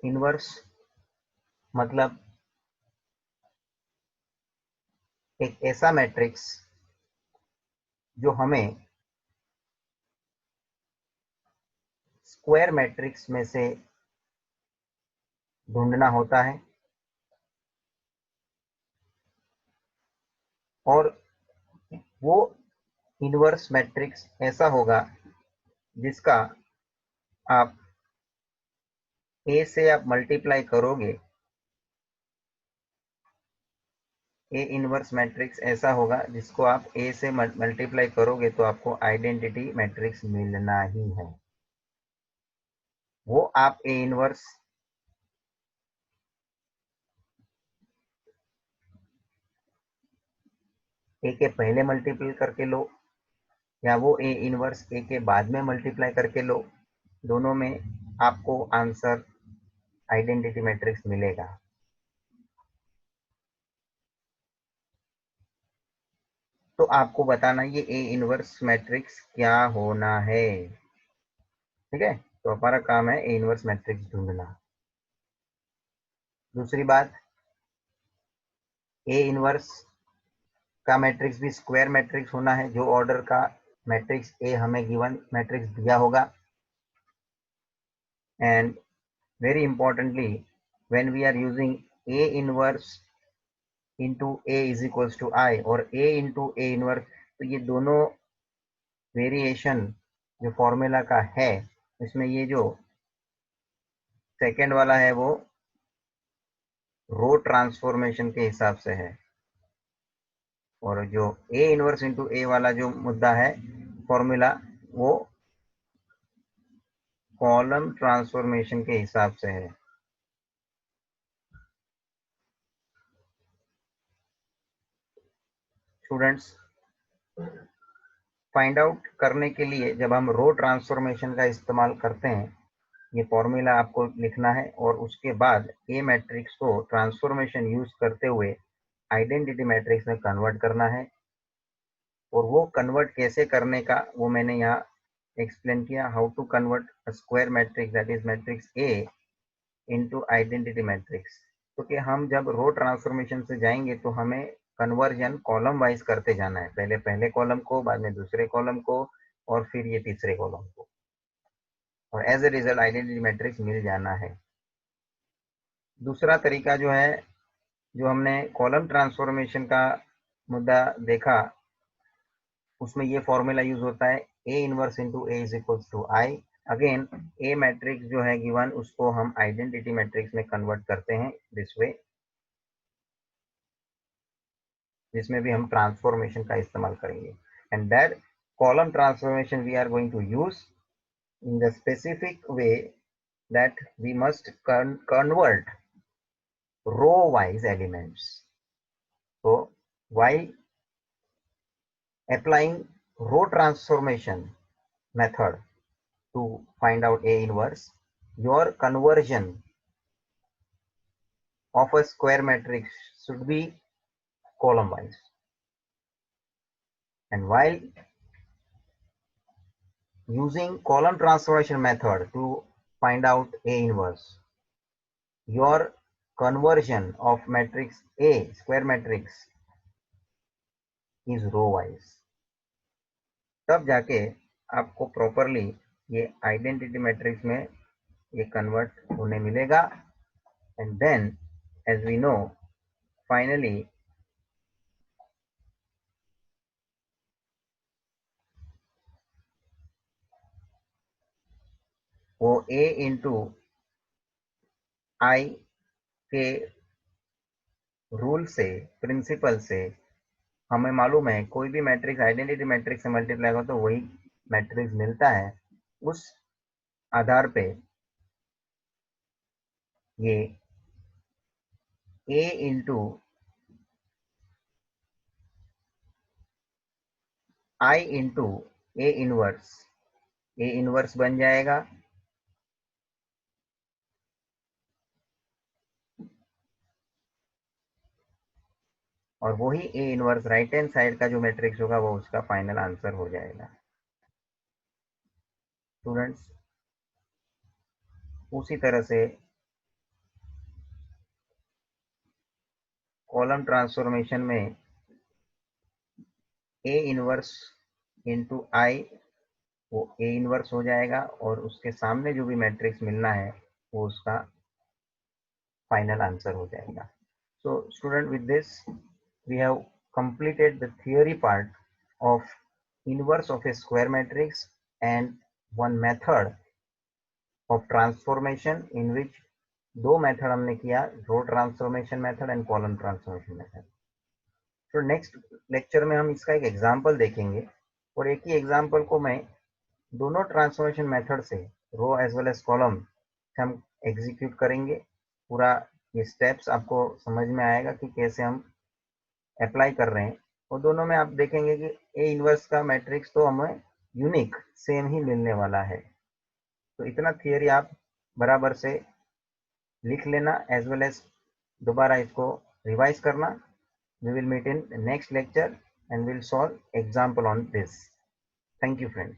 इनवर्स मतलब एक ऐसा मैट्रिक्स जो हमें स्क्वायर मैट्रिक्स में से ढूंढना होता है, और वो इनवर्स मैट्रिक्स ऐसा होगा जिसका आप ए से आप मल्टीप्लाई करोगे, ए इनवर्स मैट्रिक्स ऐसा होगा जिसको आप ए से मल्टीप्लाई करोगे तो आपको आइडेंटिटी मैट्रिक्स मिलना ही है। वो आप ए इनवर्स ए के पहले मल्टीप्लाई करके लो, या वो ए इनवर्स ए के बाद में मल्टीप्लाई करके लो, दोनों में आपको आंसर आइडेंटिटी मैट्रिक्स मिलेगा। तो आपको बताना ये ए इनवर्स मैट्रिक्स क्या होना है। ठीक है, तो हमारा काम है ए इनवर्स मैट्रिक्स ढूंढना। दूसरी बात, ए इनवर्स का मैट्रिक्स भी स्क्वायर मैट्रिक्स होना है, जो ऑर्डर का मैट्रिक्स ए हमें गिवन मैट्रिक्स दिया होगा। And very importantly, when we are using A inverse into A is equals to I और ए इंटू ए इनवर्स, तो ये दोनों वेरिएशन जो फॉर्मूला का है, इसमें ये जो सेकेंड वाला है वो रो ट्रांसफॉर्मेशन के हिसाब से है, और जो ए इनवर्स इंटू ए वाला जो मुद्दा है फॉर्मूला, वो कॉलम ट्रांसफॉर्मेशन के हिसाब से है। स्टूडेंट्स, फाइंड आउट करने के लिए जब हम रो ट्रांसफॉर्मेशन का इस्तेमाल करते हैं, ये फॉर्मूला आपको लिखना है और उसके बाद ए मैट्रिक्स को ट्रांसफॉर्मेशन यूज करते हुए आइडेंटिटी मैट्रिक्स में कन्वर्ट करना है, और वो कन्वर्ट कैसे करने का वो मैंने यहाँ एक्सप्लेन किया, how to convert a square matrix that is matrix A into identity matrix. तो कि हम जब रो ट्रांसफॉर्मेशन से जाएंगे तो हमें कन्वर्जन कॉलम वाइज करते जाना है, पहले पहले कॉलम को, बाद में दूसरे कॉलम को, और फिर ये तीसरे कॉलम को, और as a result identity matrix मिल जाना है। दूसरा तरीका जो है, जो हमने कॉलम ट्रांसफॉर्मेशन का मुद्दा देखा, उसमें ये फॉर्मूला यूज होता है A inverse into A is equals to I. Again A matrix जो है गिवन, उसको हम आइडेंटिटी मैट्रिक्स में कन्वर्ट करते हैं दिस वे, जिसमें भी हम ट्रांसफॉर्मेशन का इस्तेमाल करेंगे, and that column transformation we are going to use in the specific way that we must convert row wise elements. So while applying row transformation method to find out A inverse, your conversion of a square matrix should be column wise, and while using column transformation method to find out A inverse, your conversion of matrix A, square matrix, is row wise. तब जाके आपको properly ये identity matrix में ये convert होने मिलेगा, and then as we know finally वो A into आई के रूल से, प्रिंसिपल से हमें मालूम है कोई भी मैट्रिक्स आइडेंटिटी मैट्रिक्स से मल्टीप्लाई हो तो वही मैट्रिक्स मिलता है। उस आधार पे ये A into I into A inverse बन जाएगा, और वही A inverse right hand side का जो मैट्रिक्स होगा वो उसका फाइनल आंसर हो जाएगा। स्टूडेंट्स, उसी तरह से कॉलम ट्रांसफॉर्मेशन में ए इनवर्स इंटू आई, वो ए इनवर्स हो जाएगा, और उसके सामने जो भी मैट्रिक्स मिलना है वो उसका फाइनल आंसर हो जाएगा। So student, with this we have completed the theory part of inverse of a square matrix and one method of transformation in which दो मेथड हमने किया, row transformation method and column transformation method. तो next lecture में हम इसका एक example देखेंगे, और एक ही एग्जांपल को मैं दोनों ट्रांसफॉर्मेशन मेथड से, रो एज वेल एज कॉलम, हम एग्जीक्यूट करेंगे। पूरा ये स्टेप्स आपको समझ में आएगा कि कैसे हम अप्लाई कर रहे हैं, और दोनों में आप देखेंगे कि ए इनवर्स का मैट्रिक्स तो हमें यूनिक सेम ही मिलने वाला है। तो इतना थियरी आप बराबर से लिख लेना, एज वेल एज दोबारा इसको रिवाइज करना। We will meet in next lecture and will solve example on this. Thank you friends.